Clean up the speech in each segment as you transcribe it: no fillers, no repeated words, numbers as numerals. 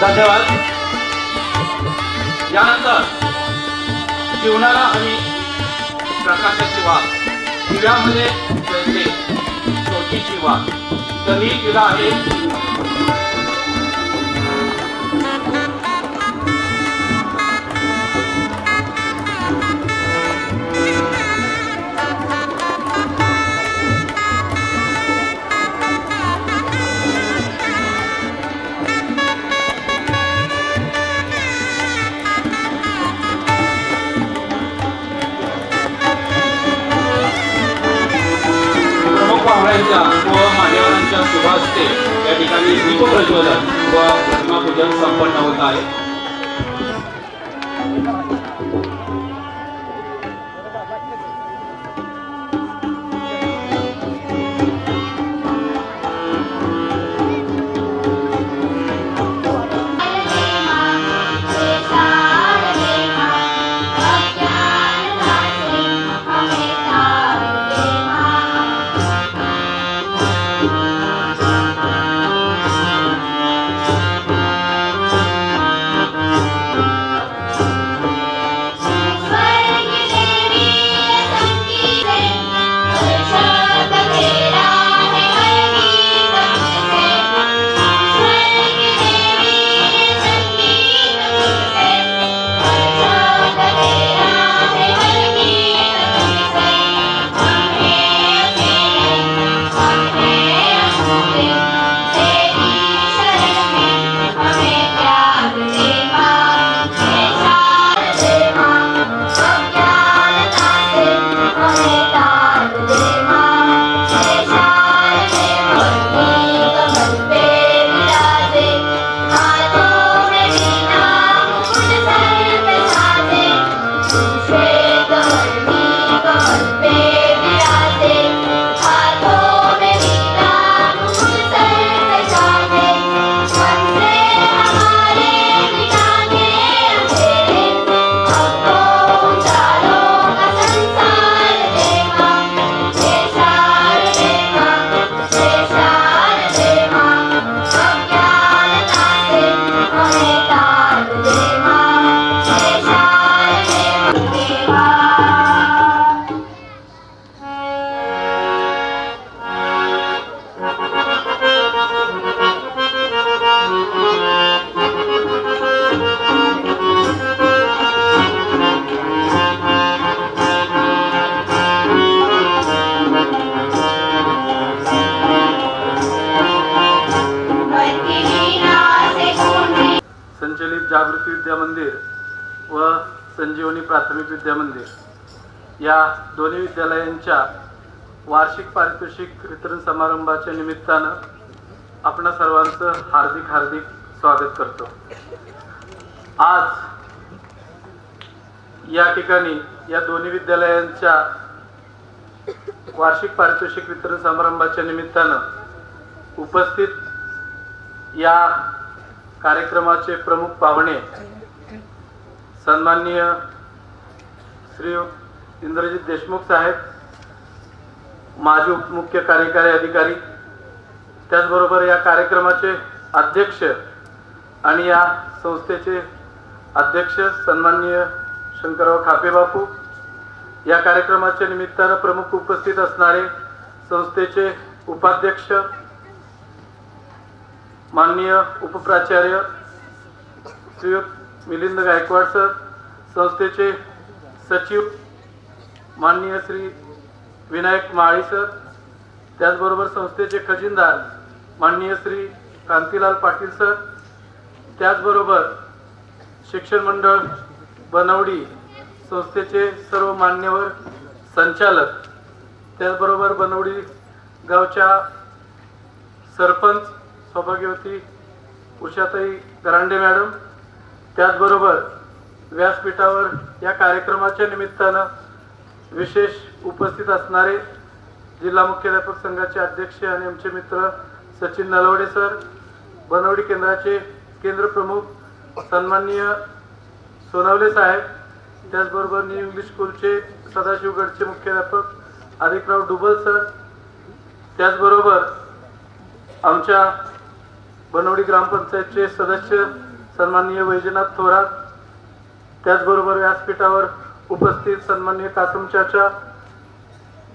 धन्यवाद। यानंतर जीवनाला हवी प्रकाशाची वाट, दिव्यामध्ये जळते ज्योतीची वाट, तर ही दिवा आहे व मान्यवरांच्या शुभ हस्ते या ठिकाणी दीपप्रज्वलन व प्रतिमा पूजन संपन्न होत आहे। संचलित जागृती विद्या मंदिर व संजीवनी प्राथमिक विद्या मंदिर या दोन्ही विद्यालयांच्या वार्षिक पारितोषिक वितरण समारंभाच्या निमित्तानं आपण सर्वांचं हार्दिक स्वागत करतो। आज या ठिकाणी या दोन्ही विद्यालयांच्या वार्षिक पारितोषिक वितरण समारंभाच्या निमित्तानं उपस्थित या कार्यक्रमाचे प्रमुख पाहुणे सन्माननीय श्री इंद्रजित देशमुख साहेब, माजी मुख्य कार्यकारी अधिकारी, त्याचबरोबर या कार्यक्रमाचे अध्यक्ष आणि या संस्थेचे अध्यक्ष सन्माननीय शंकरराव खापे बापू, या कार्यक्रमाच्या निमित्तानं प्रमुख उपस्थित असणारे संस्थेचे उपाध्यक्ष माननीय उपप्राचार्य श्री मिलिंद गायकवाड सर, संस्थेचे सचिव माननीय श्री विनायक माळी सर, त्याचबरोबर संस्थेचे खजिनदार माननीय श्री कांतीलाल पाटील सर, त्याचबरोबर शिक्षण मंडळ बनवडी संस्थेचे सर्व मान्यवर संचालक, त्याचबरोबर बनवडी गावच्या सरपंच सौभाग्यवती उषाताई गरांडे मॅडम, त्याचबरोबर व्यासपीठावर या कार्यक्रमाच्या निमित्तानं विशेष उपस्थित असणारे जिल्हा मुख्याध्यापक संघाचे अध्यक्ष आणि आमचे मित्र सचिन नलवडे सर, बनवडी केंद्राचे केंद्र प्रमुख सन्माननीय सोनवले साहेब, त्याचबरोबर न्यू इंग्लिश स्कूलचे सदाशिवगडचे मुख्याध्यापक आदिकराव डुबल सर, त्याचबरोबर आमच्या बनवडी ग्रामपंचायतचे सदस्य सन्माननीय वैजनाथ थोरात, त्याचबरोबर व्यासपीठावर उपस्थित सन्माननीय कासम चाचा,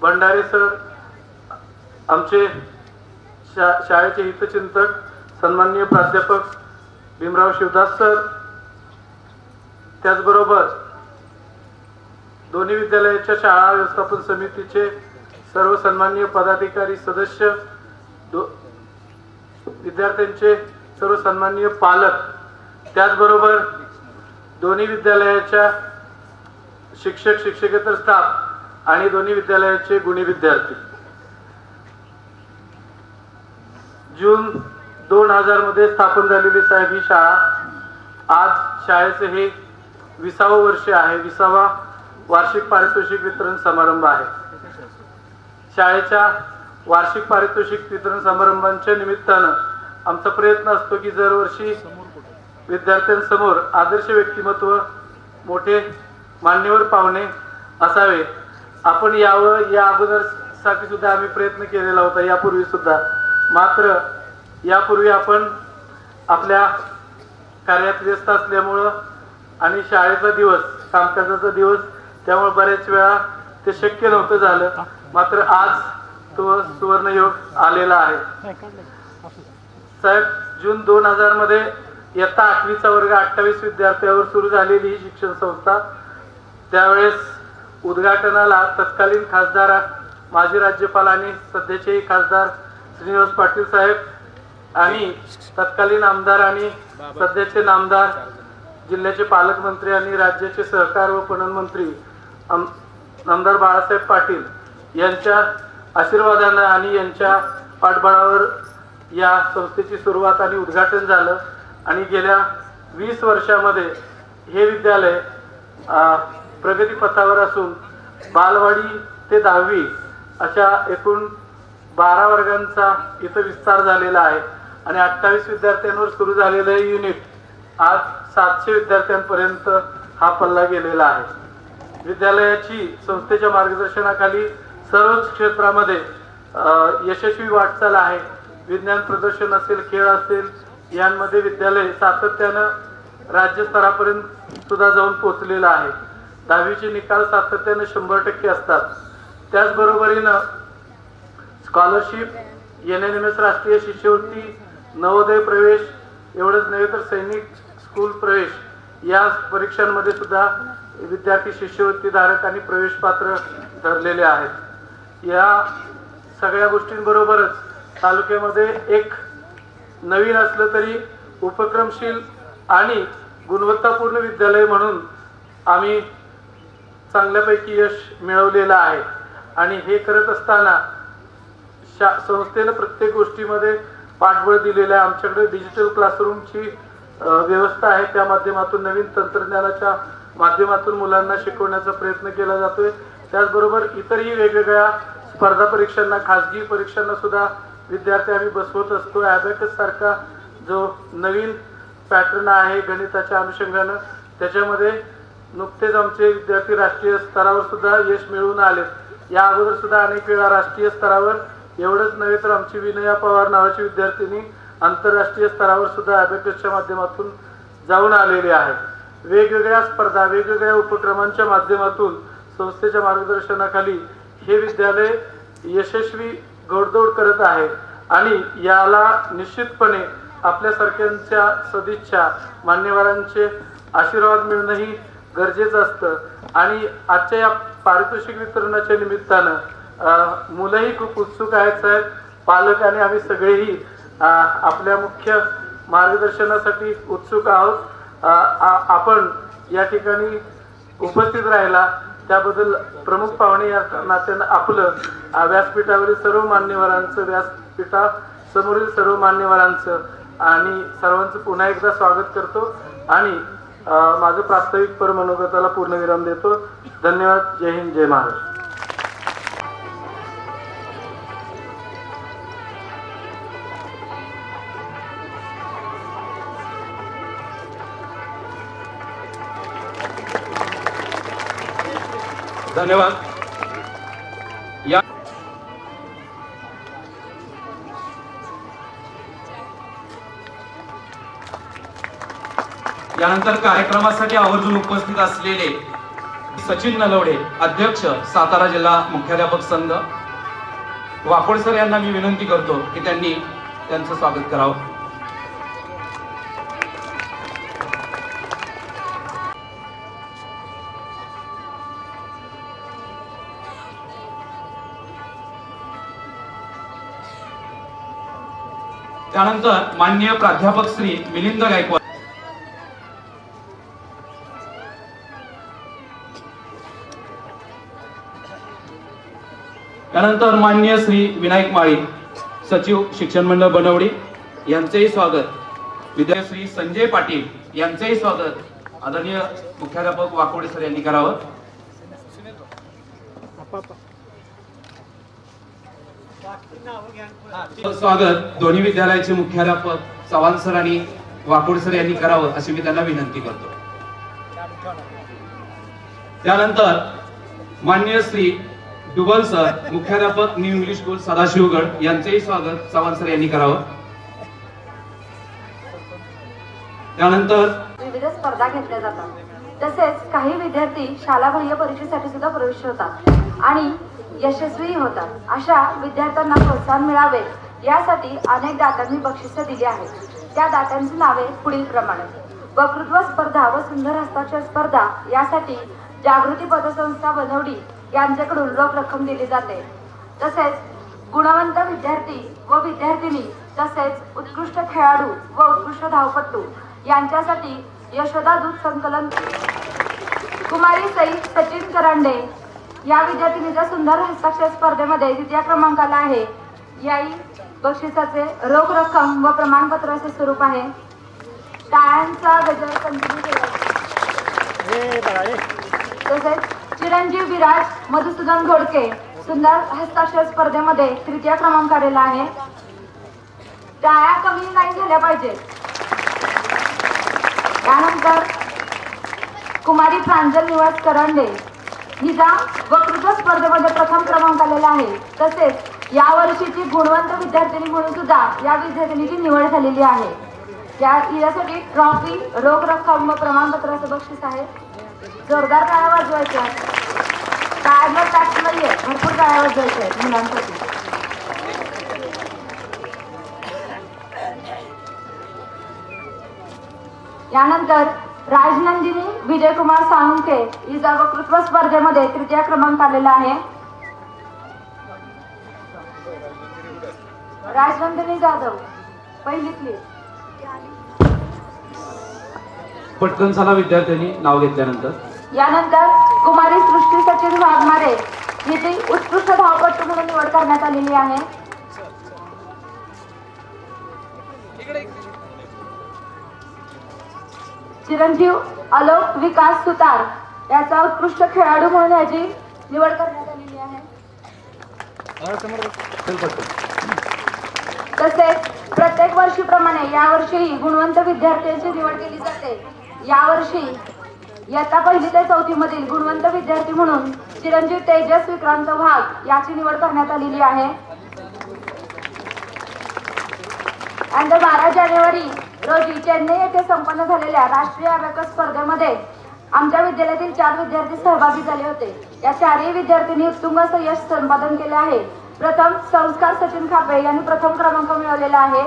भंडारे सर, आमचे शाळेचे हितचिंतक सन्माननीय प्राध्यापक भीमराव शिवदास सर, त्याचबरोबर दोन्ही विद्यालयाच्या शाळा व्यवस्थापन समितीचे सर्व सन्माननीय पदाधिकारी सदस्य, विद्यार्थ्यांचे सर्व सन्माननीय पालक, त्याचबरोबर दोन्ही विद्यालयाच्या शिक्षक शिक्षकेतर स्टाफ आणि दोन्ही विद्यालयाचे गुणी विद्यार्थी, जून 2000 मध्ये स्थापन झालेली साहेब ही शाळा आज शाळेचे हे 20वे वर्ष आहे, 20वा वार्षिक पारितोषिक वितरण समारंभ आहे। शाळेच्या वार्षिक पारितोषिक वितरण समारंभाच्या निमित्तानं आमचा प्रयत्न असतो की दरवर्षी विद्यार्थ्यांसमोर आदर्श व्यक्तिमत्व, मोठे मान्यवर पाहुणे असावे। आपण यावं या अगोदरसाठी सुद्धा आम्ही प्रयत्न केलेला होता, यापूर्वी सुद्धा, मात्र यापूर्वी आपण आपल्या कार्यात व्यस्त असल्यामुळं आणि शाळेचा दिवस, कामकाजाचा दिवस, त्यामुळे बऱ्याच वेळा ते शक्य नव्हतं झालं, मात्र आज तो सुवर्णयोग आलेला आहे। साहेब, जून 2000 मध्ये इयत्ता 8वीचा वर्ग 28 विद्यार्थ्यांवर सुरू झालेली ही शिक्षण संस्था, त्यावेळेस उद्घाटनाला तत्कालीन खासदार, माजी राज्यपाल आणि सध्याचे खासदार श्रीनिवास पाटील साहेब आणि तत्कालीन आमदार आणि सध्याचे नामदार, जिल्ह्याचे पालकमंत्री आणि राज्याचे सहकार व पणन मंत्री आमदार बाळासाहेब पाटील यांच्या आशीर्वादाने आणि यांच्या पाठबळावर या संस्थेची सुरुवात आणि उद्घाटन झालं आणि गेल्या 20 वर्षामध्ये हे विद्यालय प्रगतीपथावर असून बालवाडी ते 10वी अशा एकूण 12 वर्गांचा इथं विस्तार झालेला आहे आणि 28 विद्यार्थ्यांवर सुरू झालेलं हे युनिट आज 700 विद्यार्थ्यांपर्यंत हा पल्ला गेलेला आहे। विद्यालयाची संस्थेच्या मार्गदर्शनाखाली सर्वच क्षेत्रामध्ये यशस्वी वाटचाल आहे। विज्ञान प्रदर्शन असेल, खेळ असेल, यांमध्ये विद्यालय सातत्यानं राज्यस्तरापर्यंत सुद्धा जाऊन पोहोचलेलं आहे। 10वीचे निकाल सातत्यानं 100% असतात। त्याचबरोबरीनं स्कॉलरशिप, NNMS राष्ट्रीय शिष्यवृत्ती, नवोदय प्रवेश, एवढंच नव्हे तर सैनिक स्कूल प्रवेश या परीक्षांमध्ये सुद्धा विद्यार्थी शिष्यवृत्ती धारक आणि प्रवेश पात्र ठरलेले आहेत। या सगळ्या गोष्टींबरोबरच तालुक्यामध्ये एक नवीन असलं तरी उपक्रमशील आणि गुणवत्तापूर्ण विद्यालय म्हणून आम्ही चांगल्यापैकी यश मिळवलेलं आहे आणि हे करत असताना संस्थेने प्रत्येक गोष्टीमध्ये पाठबळ दिलेलं आहे। आमच्याकडे डिजिटल क्लासरूमची व्यवस्था आहे, त्या माध्यमातून नवीन तंत्रज्ञानाच्या माध्यमातून मुलांना शिकवण्याचा प्रयत्न केला जातोय। त्याचबरोबर इतरही वेगवेगळ्या स्पर्धा परीक्षांना, खासगी परीक्षांना सुद्धा विद्यार्थी आम्ही बसवत असतो। ॲबॅकस सारखा जो नवीन पॅटर्न आहे गणिताच्या अनुषंगानं, त्याच्यामध्ये नुकतेच आमचे विद्यार्थी राष्ट्रीय स्तरावर सुद्धा यश मिळवून आले। या अगोदर सुद्धा अनेक वेळा राष्ट्रीय स्तरावर, एवढंच नव्हे तर आमची विनया पवार नावाची विद्यार्थिनी आंतरराष्ट्रीय स्तरावर सुद्धा ॲबॅकसच्या माध्यमातून जाऊन आलेले आहे। वेगवेगळ्या स्पर्धा, वेगवेगळ्या उपक्रमांच्या माध्यमातून संस्थेच्या मार्गदर्शनाखाली हे विद्यालय यशस्वी घोडदौड करत आहे आणि याला निश्चितपणे आपल्यासारख्यांच्या सदिच्छा, मान्यवरांचे आशीर्वाद मिळणंही गरजेचं असतं। आणि आजच्या या पारितोषिक वितरणाच्या निमित्तानं मुलंही खूप उत्सुक आहेत साहेब, पालक आणि आम्ही सगळेही आपल्या मुख्य मार्गदर्शनासाठी उत्सुक आहोत। आपण या ठिकाणी उपस्थित राहिला त्याबद्दल प्रमुख पाहुणे या नात्यानं आपलं व्यासपीठावरील सर्व मान्यवरांचं, व्यासपीठासमोरील सर्व मान्यवरांचं आणि सर्वांचं पुन्हा एकदा स्वागत करतो आणि माझं प्रास्ताविक परमनोगताला पूर्णविराम देतो। धन्यवाद। जय हिंद, जय महाराष्ट्र। धन्यवाद। या यानंतर कार्यक्रमासाठी आवर्जून उपस्थित असलेले सचिन नलवडे, अध्यक्ष सातारा जिल्हा मुख्याध्यापक संघ, वाकोड सर यांना मी विनंती करतो की त्यांनी त्यांचं स्वागत करावं. त्यानंतर माननीय प्राध्यापक श्री मिलिंद गायकवाड, त्यानंतर माननीय श्री विनायक माळी, सचिव शिक्षण मंडळ बनवडी यांचेही स्वागत. विद्यार्थी श्री संजय पाटील यांचेही स्वागत आदरणीय मुख्याध्यापक वाकोडे सर यांनी करावं. स्वागत दोन्ही विद्यालयाचे मुख्याध्यापक चव्हाण सर आणि वाकोड सर यांनी करावं अशी मी त्यांना विनंती करतो. त्यानंतर माननीय श्री डुबल सर, मुख्याध्यापक न्यू इंग्लिश स्कूल सदाशिवगड यांचेही स्वागत चव्हाण सर यांनी करावं. त्यानंतर विविध स्पर्धा घेतल्या जातात. तसेच काही विद्यार्थी शालाबाह्य परीक्षेसाठी सुद्धा प्रवेश होतात आणि यशस्वी होतात. अशा विद्यार्थ्यांना प्रोत्साहन मिळावे यासाठी अनेक दात्यांनी बक्षिसे दिली आहेत. त्या दात्यांची नावे पुढील प्रमाणे: वक्तृत्व स्पर्धा व सुंदर हस्ताक्षर स्पर्धा यासाठी जागृती पतसंस्था बनवडी यांच्याकडून रोख रक्कम दिली जाते. तसेच गुणवंत विद्यार्थी व विद्यार्थिनी तसेच उत्कृष्ट खेळाडू व उत्कृष्ट धावपटू यांच्यासाठी यशोदा दूध संकलन कुमारी सई सचिन करांडे या विद्यार्थिनीच्या सुंदर हस्ताक्षर स्पर्धेमध्ये द्वितीय क्रमांकाला आहे. याही बक्षिसाचे रोख रक्कम व प्रमाणपत्र असे स्वरूप आहे. टाळ्यांचा गजर कंटिन्यू केला. तसेच चिरंजीव विराज मधुसूदन घोडके सुंदर हस्ताक्षर स्पर्धेमध्ये तृतीय क्रमांक आलेला आहे. टाळ्या कमी नाही झाल्या पाहिजे. त्यानंतर कुमारी प्रांजल निवास करंडे हिचा वक्तृत्व स्पर्धेमध्ये प्रथम क्रमांक आलेला आहे. तसेच यावर्षीची गुणवंत विद्यार्थिनी म्हणून सुद्धा या विद्यार्थिनीची निवड झालेली आहे. यासाठी ट्रॉफी, रोख रक्कम व प्रमाणपत्राचे बक्षीस आहे. जोरदार टाळ्या वाजवायच्या. टाळ्यांवर टॅक्स नाहीये, भरपूर टाळ्या वाजवायच्या आहेत मुलांसाठी. यानंतर राजनंदिनी विजयकुमार साळुंखे हिचा वक्तृत्व स्पर्धेमध्ये तृतीय क्रमांक आलेला आहे. राजनंदिनी जाधव पहिलीतली. पटकन चला विद्यार्थ्यांनी नाव घेतल्यानंतर. यानंतर कुमारी सृष्टी सचिन वाघमारे हिची उत्कृष्ट धावपटू म्हणून निवड करण्यात आलेली आहे. चिरंजीव आलोक विकास सुतार याचा उत्कृष्ट खेळाडू म्हणून याची निवड करण्यात आलेली आहे. तसेच प्रत्येक वर्षीप्रमाणे यावर्षीही गुणवंत विद्यार्थ्यांची निवड केली जाते. यावर्षी इयत्ता 1ली ते 4थी मधील गुणवंत विद्यार्थी म्हणून चिरंजीव तेजस विक्रांत वाघ याची निवड करण्यात आलेली आहे. आणि 12 जानेवारी रोजी चेन्नई येथे संपन्न झालेल्या राष्ट्रीय अबॅकस स्पर्धेमध्ये आमच्या विद्यालयातील 4 विद्यार्थी सहभागी झाले होते. या 4ही विद्यार्थ्यांनी उत्तुंग असं यश संपादन केले आहे. प्रथम संस्कार सचिन खापे यांनी प्रथम क्रमांक मिळवलेला आहे.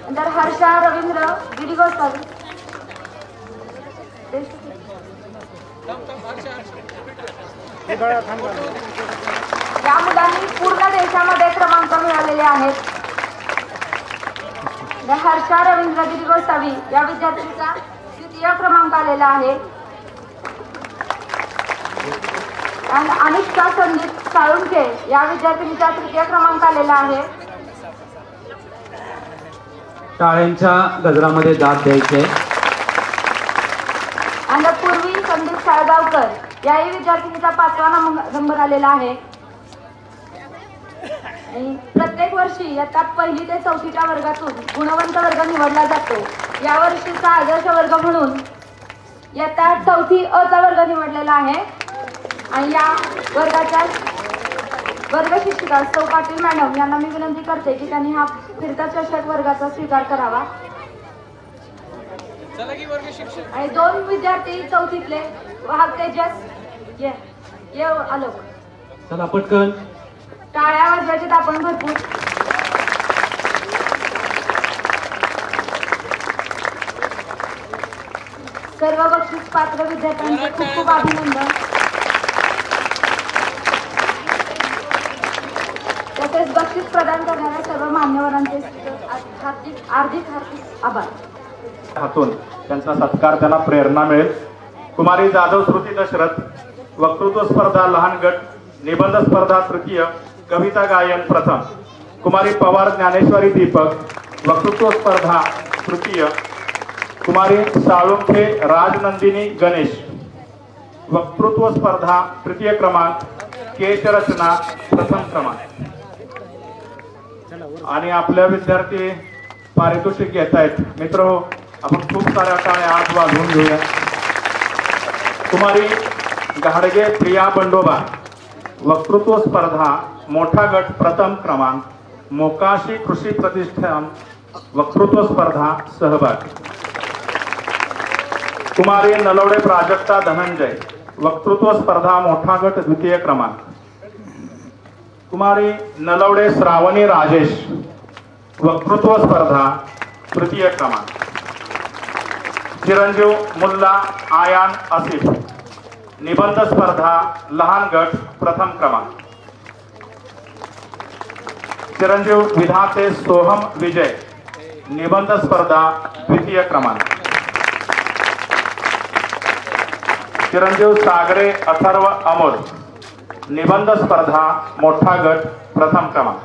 नंतर हर्षा रवींद्र गिरीगोस्वामी या मुलांनी पूर्ण देशामध्ये क्रमांक मिळवलेले आहेत. हर्षा रवींद्र गिरीगोस्वामी या विद्यार्थीचा द्वितीय क्रमांक आलेला आहे. आणि अनिष्का संदीप साळुंखे या विद्यार्थिनीचा तृतीय क्रमांक आलेला आहे. टाळ्यांच्या गजरामध्ये दाद द्यायचे. आणि पूर्वी संदीप साळगावकर याही विद्यार्थिनीचा 5वा नंबर आलेला आहे. प्रत्येक वर्षी इयत्ता 1ली ते 4थीच्या वर्गातून गुणवंत वर्ग निवडला जातो. या वर्षीचा आदर्श वर्ग म्हणून इयत्ता 4थी अ चा वर्ग निवडलेला आहे. आणि या वर्गाच्या वर्ग शिक्षिका सौ पाटील मॅडम यांना मी विनंती करते की त्यांनी हा फिरता चषक वर्गाचा स्वीकार करावा. आणि 2 विद्यार्थी चौथीतले वाहक तेजस ये आलोक. चला पटकन. टाळ्या वाजवायच्यात आपण भरपूर. सर्व बक्षीस पात्र विद्यार्थ्यांचे खूप खूप अभिनंदन. तसेच बक्षीस प्रदान करणाऱ्या सर्व मान्यवरांचे हार्दिक आभार. हातून त्यांचा सत्कार, त्यांना प्रेरणा मिळेल. कुमारी जाधव श्रुती दशरथ, वक्तृत्व स्पर्धा लहान गट, निबंध स्पर्धा तृतीय, कविता गायन प्रथम. कुमारी पवार ज्ञानेश्वरी दीपक, वक्तृत्व स्पर्धा तृतीय. कुमारी साळुंखे राजनंदिनी गणेश, वक्तृत्व स्पर्धा तृतीय क्रमांक, केशरचना प्रथम क्रमांक. आणि आपल्या विद्यार्थी पारितोषिक घेत आहेत. मित्र हो, आपण खूप साऱ्या टाळ्या आत वाजवून घेऊया. कुमारी घाडगे प्रिया बंडोबा, वक्तृत्व स्पर्धा मोठा गट प्रथम क्रमांक, मोकाशी कृषी प्रतिष्ठान वक्तृत्व स्पर्धा सहभाग. कुमारी नलवडे प्राजक्ता धनंजय, वक्तृत्व स्पर्धा मोठा गट द्वितीय क्रमांक. कुमारी नलवडे श्रावणी राजेश, वक्तृत्व स्पर्धा तृतीय क्रमांक. चिरंजीव मुल्ला आयान आसिफ, निबंध स्पर्धा लहान गट प्रथम क्रमांक. चिरंजीव विधाते सोहम विजय, निबंध स्पर्धा द्वितीय क्रमांक. चिरंजीव सागरे अथर्व अमोल, निबंध स्पर्धा मोठा गट प्रथम क्रमांक.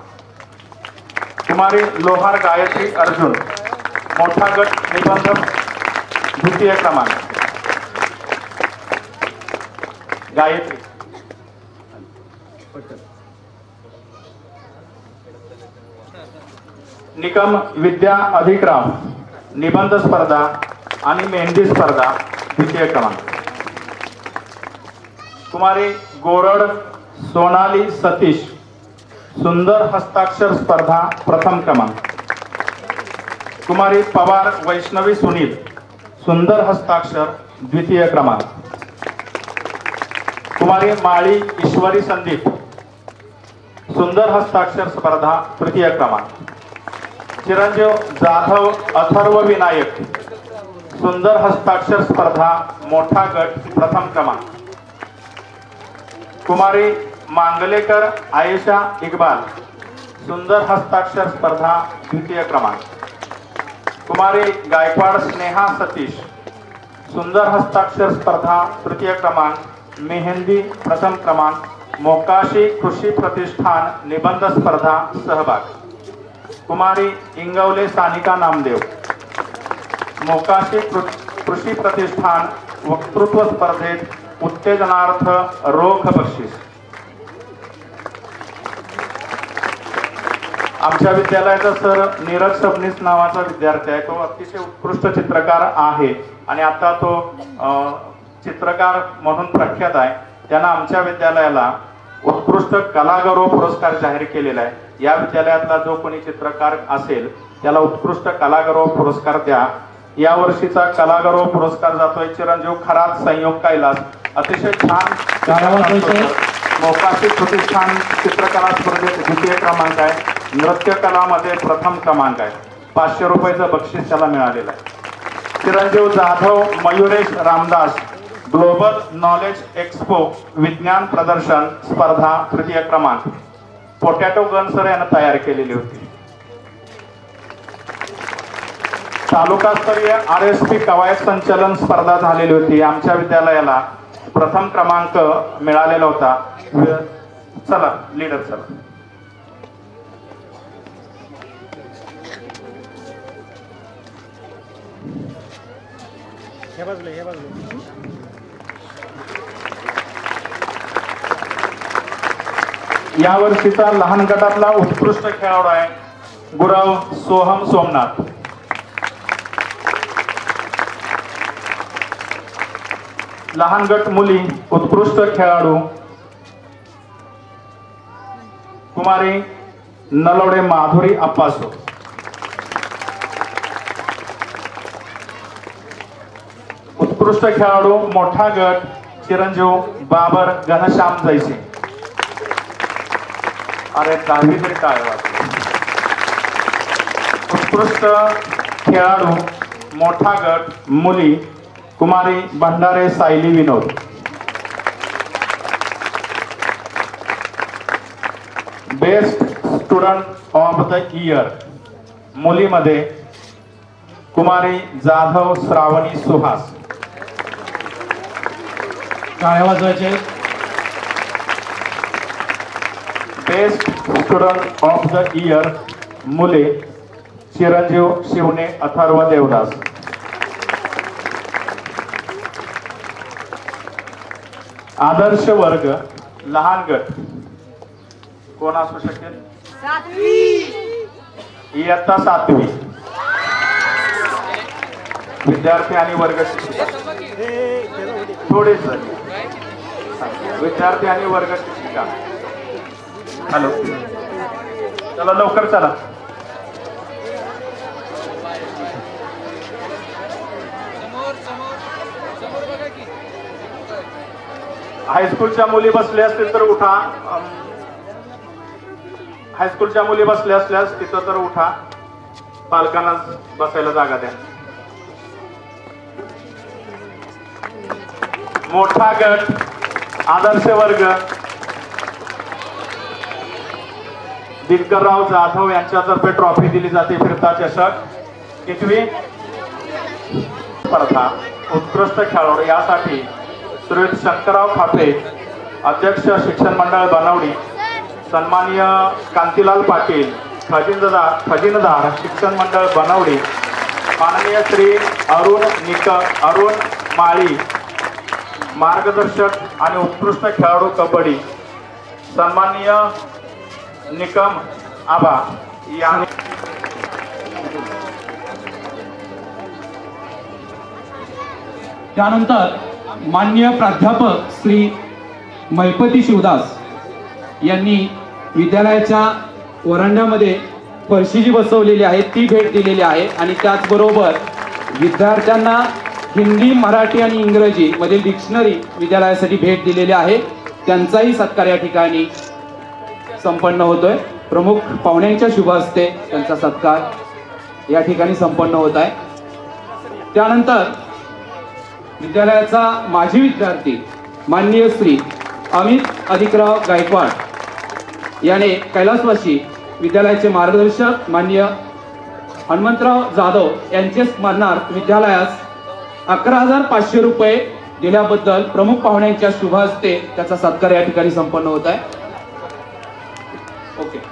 कुमारी लोहार गायत्री अर्जुन, मोठा गट निबंध द्वितीय क्रमांक. गायत्री. निकम विद्या अधिकराम, निबंध स्पर्धा आणि मेहंदी स्पर्धा द्वितीय क्रमांक. कुमारी गोरड सोनाली सतीश, सुंदर हस्ताक्षर स्पर्धा प्रथम क्रमांक. कुमारी पवार वैष्णवी सुनील, सुंदर हस्ताक्षर द्वितीय क्रमांक. कुमारी माळी ईश्वरी संदीप, सुंदर हस्ताक्षर स्पर्धा तृतीय क्रमांक. चिरंजीव जाधव अथर्व विनायक, सुंदर हस्ताक्षर स्पर्धा मोठा गट प्रथम क्रमांक. कुमारी मांगलेकर आयशा इकबाल, सुंदर हस्ताक्षर स्पर्धा द्वितीय क्रमांक. कुमारी गायकवाड स्नेहा सतीश, सुंदर हस्ताक्षर स्पर्धा तृतीय क्रमांक, मेहंदी प्रथम क्रमांक. मोकाशी कृषी प्रतिष्ठान निबंध स्पर्धा सहभाग. कुमारी इंगवले सानिका नामदेव, मोकाशी कृषी प्रतिष्ठान वक्तृत्व स्पर्धेत उत्तेजनार्थ रोख बक्षीस. आमच्या विद्यालयाचा सर नीरज सबनीस नावाचा विद्यार्थी आहे. तो अतिशय उत्कृष्ट चित्रकार आहे आणि आता तो चित्रकार म्हणून प्रख्यात आहे. त्यांना आमच्या विद्यालयाला उत्कृष्ट कलागौरव पुरस्कार जाहीर केलेला आहे. या विद्यालयातला जो कोणी चित्रकार असेल त्याला उत्कृष्ट कलागौरव पुरस्कार द्या. या वर्षीचा कलागौरव पुरस्कार जातोय चिरंजीव खरात संयोग कैलास, अतिशय छान मोकाशी प्रतिष्ठान चित्रकला स्पर्धेत द्वितीय क्रमांक आहे. नृत्य कलामध्ये प्रथम क्रमांक आहे. 500 रुपयाचं बक्षीस त्याला मिळालेलं आहे. चिरंजीव Jadhav Mayuresh Ramdas, global knowledge expo विज्ञान प्रदर्शन स्पर्धा तृतीय क्रमांक. पोटॅटो गन सर यानं तयार केलेली होती. तालुकास्तरीय RSP कवायत संचलन स्पर्धा झालेली होती. आमच्या विद्यालयाला प्रथम क्रमांक मिळालेला होता. चला लीडर चला. या वर्षीचा लहान गटातला उत्कृष्ट खेळाडू आहे गुरव सोहम सोमनाथ. लहान गट मुली उत्कृष्ट खेळाडू कुमारी नलवडे माधुरी अप्पासो. उत्कृष्ट खेळाडू मोठा गट चिरंजीव बाबर घनश्याम जैसे. अरे 10वी तरी काय वाटतं. उत्कृष्ट खेळाडू मोठा गट मुली कुमारी Bhandare Sayali Vinod. Best student of the year मुलीमध्ये कुमारी जाधव श्रावणी सुहास. टाळ्या वाजवायचे. Best student of the year मुले चिरंजीव शिवणे अथर्व देवदास. आदर्श वर्ग लहान गट कोण असू शकेल. इयत्ता 7वी विद्यार्थी आणि वर्ग शिक्षिका. थोडेच विद्यार्थी आणि वर्ग शिक्षिका. हॅलो चला लवकर चला. हायस्कूलच्या मुली बसल्या असतील तर उठा. हायस्कूलच्या मुली बसल्या असल्यास तिथं तर उठा. पालकांना बसायला जागा द्या. मोठा गट आदर्श वर्ग दिनकरराव जाधव यांच्यातर्फे ट्रॉफी दिली जाते. फिरता चषक. कितवी स्पर्धा उत्कृष्ट खेळाडू यासाठी श्री शंकरराव खापे अध्यक्ष शिक्षण मंडळ बनवणी सन्माननीय कांतीलाल पाटील खजिनदार शिक्षण मंडळ बनवणी माननीय श्री अरुण माळी मार्गदर्शक आणि उत्कृष्ट खेळाडू कबड्डी सन्माननीय निकम आबा यांनी त्यानंतर माननीय प्राध्यापक श्री मैपती शिवदास यांनी विद्यालयाच्या वरांड्यामध्ये फरशी जी बसवलेली आहे ती भेट दिलेली आहे आणि त्याचबरोबर विद्यार्थ्यांना हिंदी मराठी आणि इंग्रजी मधील डिक्शनरी विद्यालयासाठी भेट दिलेली आहे. त्यांचाही सत्कार या ठिकाणी संपन्न होतोय. प्रमुख पाहुण्यांच्या शुभ हस्ते त्यांचा सत्कार या ठिकाणी संपन्न होत आहे. त्यानंतर विद्यालयाचा माजी विद्यार्थी माननीय श्री अमित अधिकराव गायकवाड याने कैलासवासी विद्यालयाचे मार्गदर्शक माननीय हनुमंतराव जाधव यांचे स्मरणार्थ विद्यालयास 11,500 रुपये दिल्याबद्दल प्रमुख पाहुण्यांच्या शुभ हस्ते त्याचा सत्कार या ठिकाणी संपन्न होत आहे. ओके.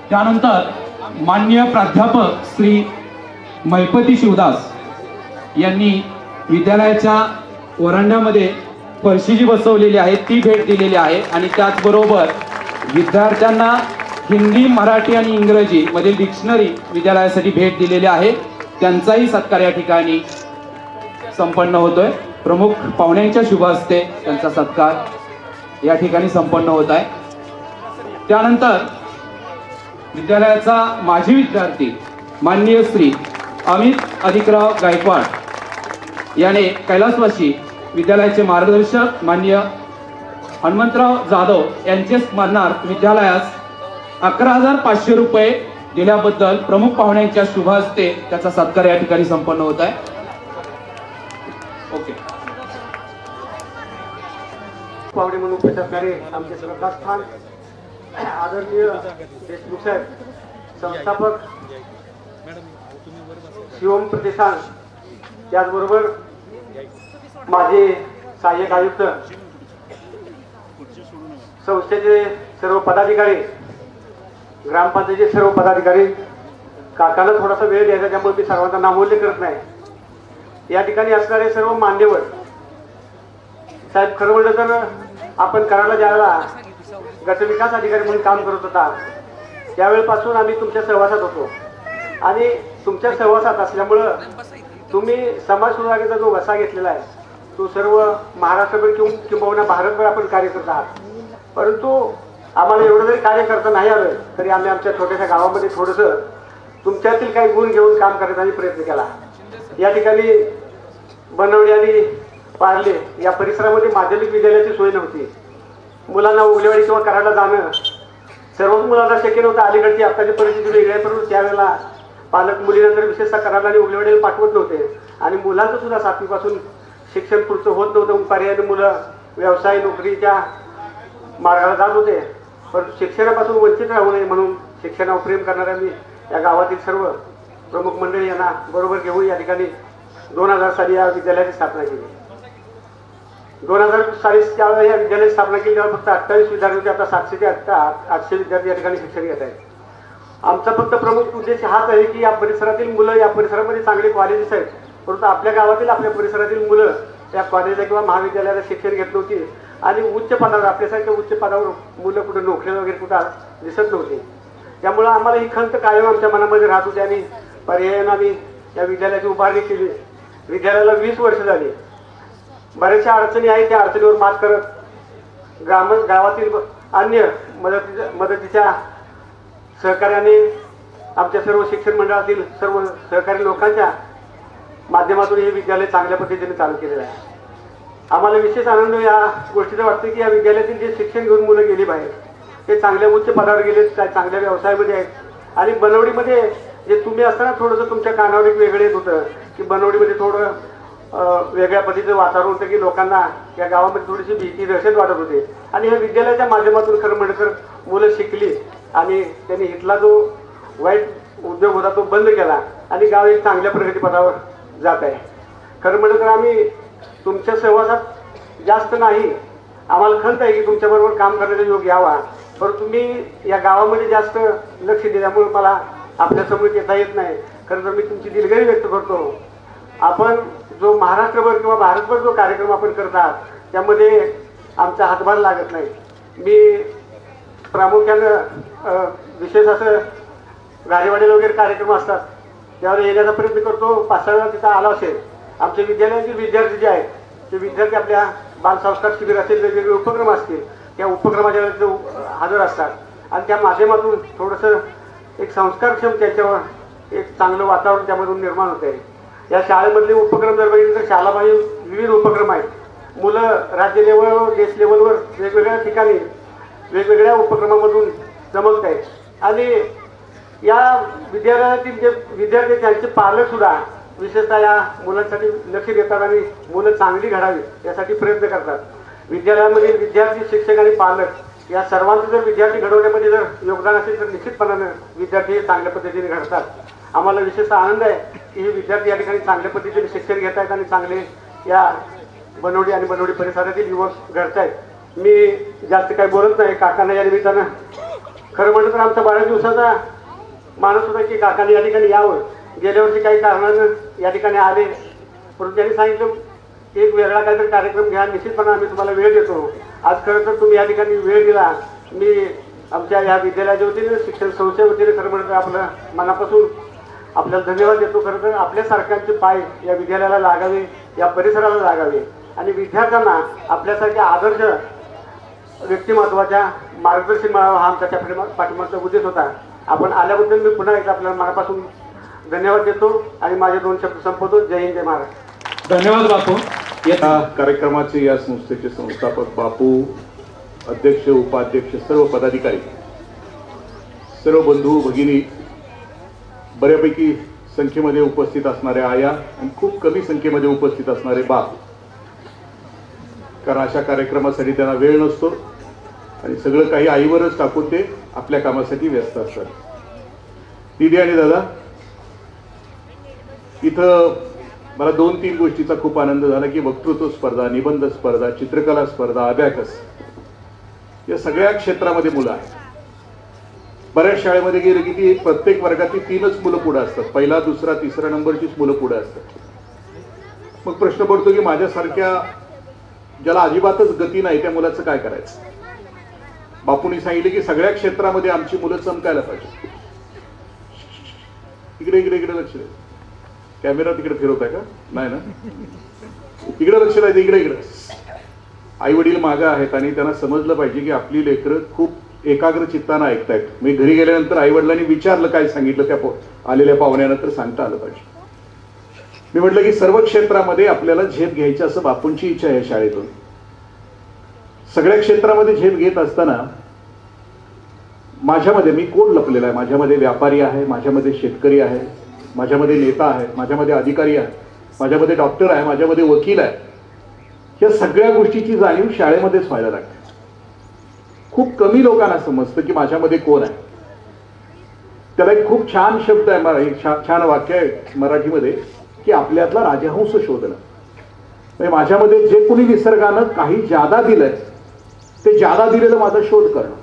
त्यानंतर माननीय प्राध्यापक श्री मैपती शिवदास यांनी विद्यालयाच्या वरांड्यामध्ये फरशी जी बसवलेली आहे ती भेट दिलेली आहे आणि त्याचबरोबर विद्यार्थ्यांना हिंदी मराठी आणि इंग्रजी मधील डिक्शनरी विद्यालयासाठी भेट दिलेली आहे. त्यांचाही सत्कार या ठिकाणी संपन्न होतोय. प्रमुख पाहुण्यांच्या शुभ हस्ते त्यांचा सत्कार या ठिकाणी संपन्न होत आहे. त्यानंतर विद्यालयाचा माजी विद्यार्थी माननीय श्री अमित अधिकराव गायकवाड याने कैलासवासी विद्यालयाचे मार्गदर्शक माननीय हनुमंतराव जाधव यांचे स्मरणार्थ विद्यालयास 11,500 रुपये दिल्याबद्दल प्रमुख पाहुण्यांच्या शुभ हस्ते त्याचा सत्कार या ठिकाणी संपन्न होत आहे. ओके. पाहुणे म्हणून प्रचारकारे आमचे श्रद्धास्थान आदरणीय देशमुख साहेब संस्थापक शिवम प्रतिष्ठान त्याचबरोबर माझे सहाय्यक आयुक्त संस्थेचे सर्व पदाधिकारी ग्रामपंचायतीचे सर्व पदाधिकारी काकाला थोडासा वेळ द्यायचा त्यामुळे मी सर्वांचा नामोल्लेख करत नाही. या ठिकाणी असणारे सर्व मान्यवर साहेब खरं म्हणलं तर आपण कराडला ज्यावेळेला गटविकास अधिकारी म्हणून काम करत होता त्यावेळेपासून आम्ही तुमच्या सहवासात होतो आणि तुमच्या सहवासात असल्यामुळं तुम्ही समाज सुधारणेचा जो वसा घेतलेला आहे तो सर्व महाराष्ट्रभर किंबहुना भारतभर आपण कार्य करत आहात. परंतु आम्हाला एवढं जरी कार्य करता नाही आलं तरी आम्ही आमच्या छोट्याशा गावामध्ये थोडंसं तुमच्यातील काही गुण घेऊन काम करण्याचा आम्ही प्रयत्न केला. या ठिकाणी बनवडी आणि पार्ले या परिसरामध्ये माध्यमिक विद्यालयाची सोय नव्हती. मुलांना उगलेवाडी किंवा कराडला जाणं सर्वच मुलांना शक्य नव्हतं. अलीकडची आत्ताची परिस्थिती वेगळी आहे, परंतु त्यावेळेला पालक मुलीनंतर विशेषतः कराडला आणि उगलेवाडीला पाठवत नव्हते आणि मुलांचं सुद्धा 7वी पासून शिक्षण पुढचं होत नव्हतं. पर्यायाने मुलं व्यवसाय नोकरीच्या मार्गाला जात होते. परंतु शिक्षणापासून वंचित राहू नये म्हणून शिक्षणावर प्रेम करणाऱ्या मी या गावातील सर्व प्रमुख मंडळी यांना बरोबर घेऊन या ठिकाणी 2000 साली या विद्यालयाची स्थापना केली. 2000 साली ज्यावेळेला या विद्यालयाची स्थापना केली तेव्हा फक्त 28 विद्यार्थी होते. आता 700 ते 800 विद्यार्थी या ठिकाणी शिक्षण घेत आहेत. आमचा फक्त प्रमुख उद्देश हाच आहे की या परिसरातील मुलं या परिसरामध्ये चांगले कॉलेजेस आहेत, परंतु आपल्या गावातील आपल्या परिसरातील मुलं या कॉलेजला किंवा महाविद्यालयाला शिक्षण घेत नव्हती आणि उच्च पदावर आपल्यासारख्या उच्च पदावर मुलं कुठं नोकरीला वगैरे कुठं दिसत नव्हते. त्यामुळं आम्हाला ही खंत कायम आमच्या मनामध्ये राहत होती आणि पर्यायाने आम्ही या विद्यालयाची उभारणी केली. विद्यालयाला 20 वर्ष झाली. बऱ्याचशा अडचणी आहेत, त्या अडचणीवर मात करत गावातील अन्य मदतीच्या सहकार्याने आमच्या सर्व शिक्षण मंडळातील सर्व सहकारी लोकांच्या माध्यमातून हे विद्यालय चांगल्या पद्धतीने चालू केलेलं आहे. आम्हाला विशेष आनंद या गोष्टीचा वाटतो की या विद्यालयातील जे शिक्षण घेऊन मुलं गेली बाहेर ते चांगल्या उच्च पदावर गेले, चांगल्या व्यवसायामध्ये आहेत. आणि बनवडीमध्ये जे तुम्ही असताना थोडंसं तुमच्या कानावर एक वेगळं येत होतं की बनवडीमध्ये थोडं वेगळ्या पद्धतीचं वातावरण होतं की लोकांना या गावामध्ये थोडीशी भीती दहशत वाटत होते. आणि ह्या विद्यालयाच्या माध्यमातून खरं म्हणलं तर मुलं शिकली आणि त्यांनी इथला जो वाईट उद्योग होता तो बंद केला आणि गाव एक चांगल्या प्रगतीपथावर जात आहे. खरं म्हणलं तर आम्ही तुमच्या सहवासात जास्त नाही, आम्हाला खंत आहे की तुमच्याबरोबर काम करण्याचा योग यावा, परंतु तुम्ही या गावामध्ये जास्त लक्ष दिल्यामुळे मला आपल्यासमोर येता येत नाही. खरं तर मी तुमची दिलगिरी व्यक्त करतो. आपण जो महाराष्ट्रभर किंवा भारतभर जो कार्यक्रम आपण करत आहात त्यामध्ये आमचा हातभार लागत नाही. मी प्रामुख्यानं विशेष असं गाडीवाडीला वगैरे कार्यक्रम असतात त्यावर येण्याचा प्रयत्न करतो. 5-6 वेळा तिथं आला असेल. आमच्या विद्यालयातील विद्यार्थी जे आहेत ते विद्यार्थी आपल्या बालसंस्कार शिबिर असेल, वेगवेगळे उपक्रम असतील, त्या उपक्रमाच्या हजर असतात आणि त्या माध्यमातून थोडंसं एक संस्कारक्षम त्याच्यावर एक चांगलं वातावरण त्यामधून निर्माण होत आहे. या शाळेमधले उपक्रम जर बघितले तर शाळाबाह्य विविध उपक्रम आहेत. मुलं राज्य लेवलवर देश लेवलवर वेगवेगळ्या ठिकाणी वेगवेगळ्या उपक्रमामधून चमकत आहेत आणि या विद्यालयातील जे विद्यार्थी त्यांचे पालक सुद्धा विशेषतः या मुलांसाठी लक्ष देतात आणि मुलं चांगली घडावी यासाठी प्रयत्न करतात. विद्यालयामधील विद्यार्थी, शिक्षक आणि पालक या सर्वांचं जर विद्यार्थी घडवण्यामध्ये जर योगदान असेल तर निश्चितपणानं विद्यार्थी हे चांगल्या पद्धतीने घडतात. आम्हाला विशेष आनंद आहे की हे विद्यार्थी या ठिकाणी चांगल्या पद्धतीने शिक्षण घेत आहेत आणि चांगले या बनवडी आणि बनवडी परिसरातील युवक घडत आहेत. मी जास्त काही बोलत नाही. काकांना या निमित्तानं खरं म्हटलं तर आमचा 12 दिवसाचा माणूस होता की काकांनी या ठिकाणी यावं. गेल्या वर्षी काही कारणानं या ठिकाणी आले, परंतु त्यांनी सांगितलं एक वेगळा काहीतरी कार्यक्रम घ्या, निश्चितपणे आम्ही तुम्हाला वेळ देतो. आज खरं तर तुम्ही या ठिकाणी वेळ दिला. मी आमच्या या विद्यालयाच्या वतीने शिक्षण संस्थेच्या वतीने खरं म्हणतं आपलं मनापासून आपल्याला धन्यवाद देतो. खरं तर आपल्यासारख्यांचे पाय या विद्यालयाला लागावे, या परिसराला लागावे आणि विद्यार्थ्यांना आपल्यासारख्या आदर्श व्यक्तिमत्वाच्या मार्गदर्शन मिळावं हा आमच्या पाठीमागचा उद्देश होता. आपण आल्याबद्दल मी पुन्हा एकदा आपल्याला मनापासून धन्यवाद देतो आणि माझे 2 शब्द संपवतो. जय हिंद, जय महाराष्ट्र. धन्यवाद बापू. या कार्यक्रमाचे या संस्थेचे संस्थापक बापू, अध्यक्ष, उपाध्यक्ष, सर्व पदाधिकारी, सर्व बंधू भगिनी, बऱ्यापैकी संख्येमध्ये उपस्थित असणाऱ्या आया आणि खूप कमी संख्येमध्ये उपस्थित असणारे बाप, कारण अशा कार्यक्रमासाठी त्यांना वेळ नसतो आणि सगळं काही आईवरच टाकून ते आपल्या कामासाठी व्यस्त असतात. दीदी आणि दादा, इथं मला 2-3 गोष्टीचा खूप आनंद झाला की वक्तृत्व स्पर्धा, निबंध स्पर्धा, चित्रकला स्पर्धा, अबॅकस या सगळ्या क्षेत्रामध्ये मुलं आहेत. बऱ्याच शाळेमध्ये गेले की ती प्रत्येक वर्गातील 3च मुलं पुढे असतात. पहिला, दुसरा, तिसरा नंबरचीच मुलं पुढे असतात. मग प्रश्न पडतो की माझ्यासारख्या ज्याला अजिबातच गती नाही त्या मुलाचं काय करायचं? बापूंनी सांगितलं की सगळ्या क्षेत्रामध्ये आमची मुलं चमकायला पाहिजे. इकडे इकडे इकडे लक्ष द्या. कॅमेरा तिकडे फिरवताय का? नाही ना, इकडे लक्ष द्यायचं. इकडे इकडे आई वडील मागं आहेत आणि त्यांना समजलं पाहिजे की आपली लेकरं खूप एकाग्र चित्तानं ऐकतायत. मी घरी गेल्यानंतर आई वडिलांनी विचारलं काय सांगितलं त्या आलेल्या पाहुण्यानंतर सांगता आलं पाहिजे. मी म्हटलं की सर्व क्षेत्रामध्ये आपल्याला झेप घ्यायची असं बापूंची इच्छा आहे शाळेतून. सगळ्या क्षेत्रामध्ये झेप घेत असताना माझ्यामध्ये मी कोण लपलेला आहे? माझ्यामध्ये व्यापारी आहे, माझ्यामध्ये शेतकरी आहे, माझ्यामध्ये नेता आहे, माझ्यामध्ये अधिकारी आहे, माझ्यामध्ये डॉक्टर आहे, माझ्यामध्ये वकील आहे. या सगळ्या गोष्टीची जाणीव शाळेमध्येच व्हायला लागते. खूप कमी लोकांना समजतं की माझ्यामध्ये कोण आहे. त्याला एक खूप छान शब्द आहे, एक छान वाक्य आहे मराठीमध्ये की आपल्यातला राजहंस शोधणं. म्हणजे माझ्यामध्ये जे कोणी निसर्गानं काही जादा दिलंय ते जादा दिलेलं माझा शोध करणं.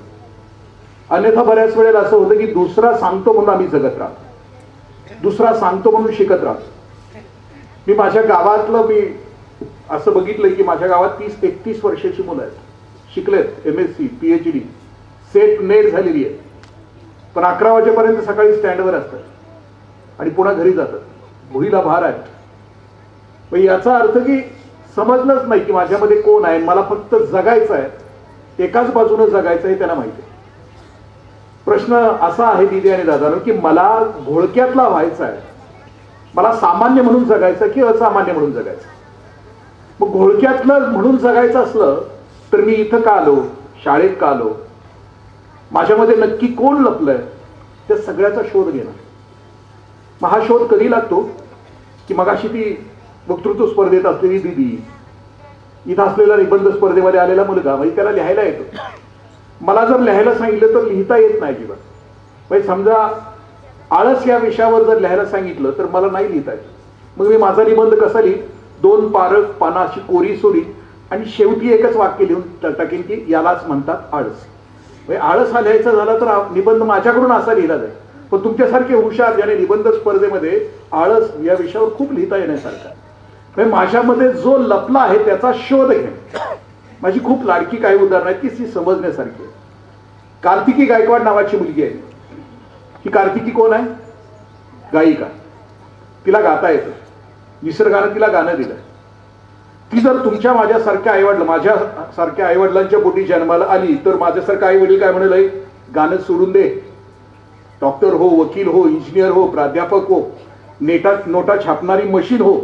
अन्यथा बऱ्याच वेळेला असं होतं की दुसरा सांगतो म्हणून आम्ही जगत राहतो, दुसरा सांगतो म्हणून शिकत राहतो. मी माझ्या गावातलं मी असं बघितलंय की माझ्या गावात 30-31 वर्षाची मुलं आहेत, शिकलेत, MSc PhD सेट नेट झालेली आहे, पण 11 वाजेपर्यंत सकाळी स्टँडवर असतात आणि पुन्हा घरी जातात. भुईला भार आहे. मग याचा अर्थ की समजलंच नाही की माझ्यामध्ये कोण आहे. मला फक्त जगायचं आहे, एकाच बाजूने जगायचं आहे, त्यांना माहिती आहे. प्रश्न असा आहे दीदी आणि दादांनो की मला घोळक्यातला व्हायचा आहे, मला सामान्य म्हणून जगायचं की असामान्य म्हणून जगायचं. मग घोळक्यातलं म्हणून जगायचं असलं तर मी इथं का आलो, शाळेत का आलो, माझ्यामध्ये नक्की कोण लपलंय त्या सगळ्याचा शोध घेणं. मग हा शोध कधी लागतो की मगाशी ती वक्तृत्व स्पर्धेत असलेली दीदी, इथं असलेला निबंध स्पर्धेमध्ये आलेला मुलगा, म्हणजे त्याला लिहायला येतो. मला जर लिहायला सांगितलं तर लिहिता येत नाही अजिबात. म्हणजे समजा आळस या विषयावर जर लिहायला सांगितलं तर मला नाही लिहिता येत. मग मी माझा निबंध कसा लिहित, 2 पारक पाना अशी कोरी सोडी आणि शेवटी एकच वाक्य लिहून टाकेन की यालाच म्हणतात आळस. म्हणजे आळस हा लिहायचा झाला तर निबंध माझ्याकडून असा लिहिला जाईल. पण तुमच्यासारखे हुशार ज्याने निबंध स्पर्धेमध्ये आळस या विषयावर खूप लिहिता येण्यासारखा, म्हणजे माझ्यामध्ये जो लपला आहे त्याचा शोध घे. माझी खूप लाडकी काही उदाहरणं आहेत की ती समजण्यासारखी आहे. कार्तिकी गायकवाड नावाची मुलगी आहे. ही कार्तिकी कोण आहे? गायिका. तिला गाता येतं, निसर्गानं तिला गाणं दिलं. ती जर तुमच्या माझ्यासारख्या आईवडिला, माझ्यासारख्या आईवडिलांच्या पोटी जन्माला आली तर माझ्यासारखं आई वडील काय म्हणाले, गाणं सोडून दे, डॉक्टर हो, वकील हो, इंजिनियर हो, प्राध्यापक हो, नोटा छापणारी मशीन हो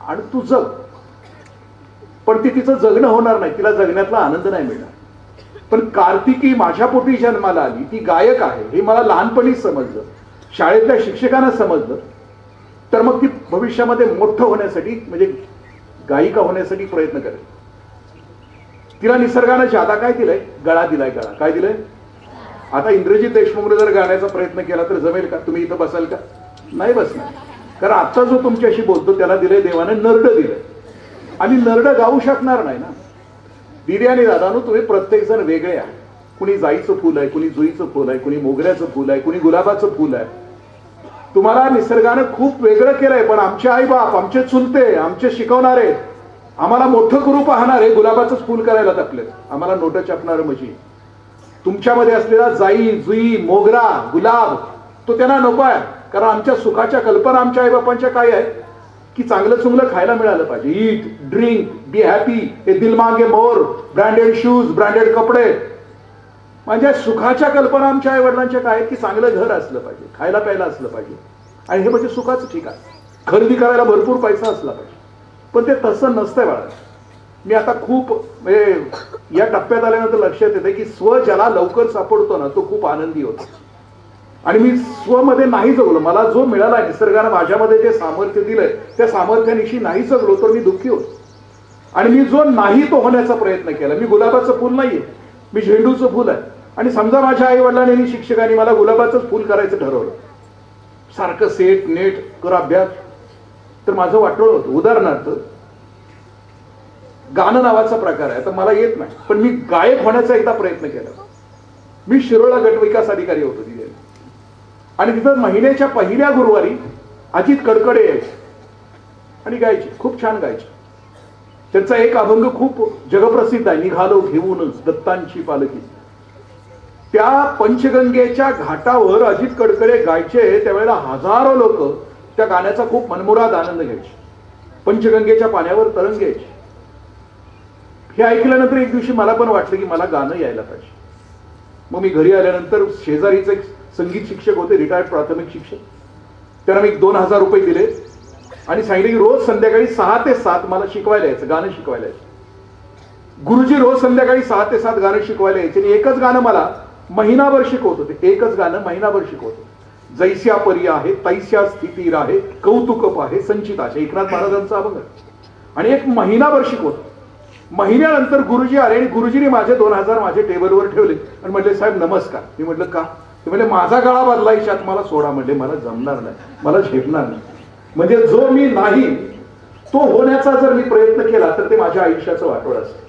आणि तू जग. पण ते तिचं जगणं होणार नाही, तिला जगण्यातला आनंद नाही मिळणार. पण कार्तिकी माझ्या पोटी जन्माला आली, ती गायक आहे हे मला लहानपणीच समजलं, शाळेतल्या शिक्षकांना समजलं. तर मग ती भविष्यामध्ये मोठं होण्यासाठी म्हणजे गायिका होण्यासाठी प्रयत्न करेल. तिला निसर्गानं जादा काय दिलंय? गळा दिलाय. गळा काय दिलंय? आता इंद्रजित देशमुखने जर गाण्याचा प्रयत्न केला तर जमेल का? तुम्ही इथं बसाल का? नाही बसणार. कारण आता जो तुमच्याशी बोलतो त्याला दिलंय देवानं नरड दिलंय आणि नरड गाऊ शकणार नाही ना. दीदी आणि दादांनो, तुम्ही प्रत्येक जण वेगळे आहे. कुणी जाईचं फुल आहे, कुणी जुईचं फुल आहे, कुणी मोगऱ्याचं फुल आहे, कुणी गुलाबाचं फुल आहे. तुम्हाला निसर्गानं खूप वेगळं केलंय. पण आमचे आई बाप, आमचे चुलते, आमचे शिकवणारे आम्हाला मोठं करू पाहणारे गुलाबाचंच फुल करायला टाकले. आम्हाला नोट छापणारं मशीन. तुमच्यामध्ये असलेला जाई, जुई, मोगरा, गुलाब तो त्यांना नको आहे. कारण आमच्या सुखाच्या कल्पना आमच्या आईबापांच्या काय आहे की चांगलं चुंगलं खायला मिळालं पाहिजे. ईट, ड्रिंक, बी हॅपी, हे दिल मांगे मोर, ब्रँडेड शूज, ब्रँडेड कपडे. म्हणजे सुखाच्या कल्पना आमच्या आई वडिलांच्या काय आहेत की चांगलं घर असलं पाहिजे, खायला प्यायला असलं पाहिजे आणि हे म्हणजे सुखाचं ठिकाण. खरेदी करायला भरपूर पैसा असला पाहिजे. पण ते तसं नसतंय बाळा. मी आता खूप म्हणजे या टप्प्यात आल्यानंतर लक्षात येते की स्व ज्याला लवकर सापडतो ना तो खूप आनंदी होतो. आणि मी स्वमध्ये नाही जगलो. मला जो मिळाला निसर्गानं माझ्यामध्ये जे सामर्थ्य दिलंय त्या सामर्थ्यानिशी नाही जगलो तर मी दुःखी होतो. आणि मी जो नाही तो होण्याचा प्रयत्न केला. मी गुलाबाचं फुल नाहीये, मी झेंडूचं फुल आहे. आणि समजा माझ्या आई वडिलांनी शिक्षकांनी मला गुलाबाचंच फुल करायचं ठरवलं, सारखं सेट नेट कर अभ्यास, तर माझं वाटोळ होतं. उदाहरणार्थ गाणं नावाचा प्रकार आहे, तर मला येत नाही, पण मी गायक होण्याचा एकदा प्रयत्न केला. मी शिरोळा गट विकास अधिकारी होतो तिथे आणि तिथं महिन्याच्या पहिल्या गुरुवारी अजित कडकडे यायचे आणि गायचे, खूप छान गायचे. त्यांचा एक अभंग खूप जगप्रसिद्ध आहे, निघालो घेऊनच दत्तांची पालखी. त्या पंचगंगेच्या घाटावर अजित कडकडे गायचे, त्यावेळेला हजारो लोक त्या गाण्याचा खूप मनमुराद आनंद घ्यायचे. पंचगंगेच्या पाण्यावर तरंग यायचे. हे ऐकल्यानंतर एक दिवशी मला पण वाटलं की मला गाणं यायला पाहिजे. मग मी घरी आल्यानंतर शेजारीच एक संगीत शिक्षक होते, रिटायर्ड प्राथमिक शिक्षक, त्यांना मी 2000 रुपये दिले आणि सांगितले की रोज संध्याकाळी 6 ते 7 मला शिकवायला यायचं, गाणं शिकवायला यायचं. गुरुजी रोज संध्याकाळी 6 ते 7 गाणं शिकवायला यायचे आणि एकच गाणं मला महिनाभर शिकवत होते. एकच गाणं महिनाभर शिकवत होते. जैस्या परी आहे तैस्या स्थिती राहे कौतुक पाहे संचित आहे, एकनाथ महाराजांचा अभंग. आणि एक महिनाभर शिकवतो. महिन्यानंतर गुरुजी आले आणि गुरुजीने माझे 2000 माझे टेबलवर ठेवले आणि म्हटले साहेब नमस्कार. मी म्हटलं का? ते म्हणजे माझा गळा बदलायच्यात मला सोडा. म्हणजे मला जमणार नाही, मला झेपणार नाही. म्हणजे जो मी नाही तो होण्याचा जर मी प्रयत्न केला तर ते माझ्या आयुष्याचं वाटोळ असतं.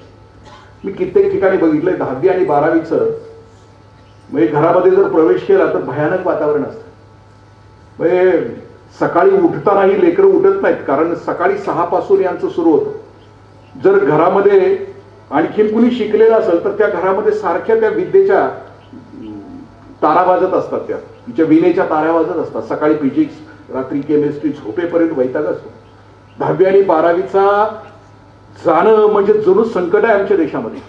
मी कित्येक ठिकाणी बघितलंय 10वी आणि 12वीचं म्हणजे घरामध्ये जर प्रवेश केला तर भयानक वातावरण असतं. म्हणजे सकाळी उठतानाही लेकरं उठत नाहीत, कारण सकाळी 6 पासून यांचं सुरू होतं. जर घरामध्ये आणखीन कुणी शिकलेलं असेल तर त्या घरामध्ये सारख्या त्या विद्येच्या तारा वाजत असतात, त्या तिच्या विनेच्या ताऱ्या वाजत असतात. सकाळी फिजिक्स, रात्री केमिस्ट्री, झोपेपर्यंत वैताग असतो. 10वी आणि 12वीचा जाणं म्हणजे जणू संकट आहे आमच्या देशामध्ये.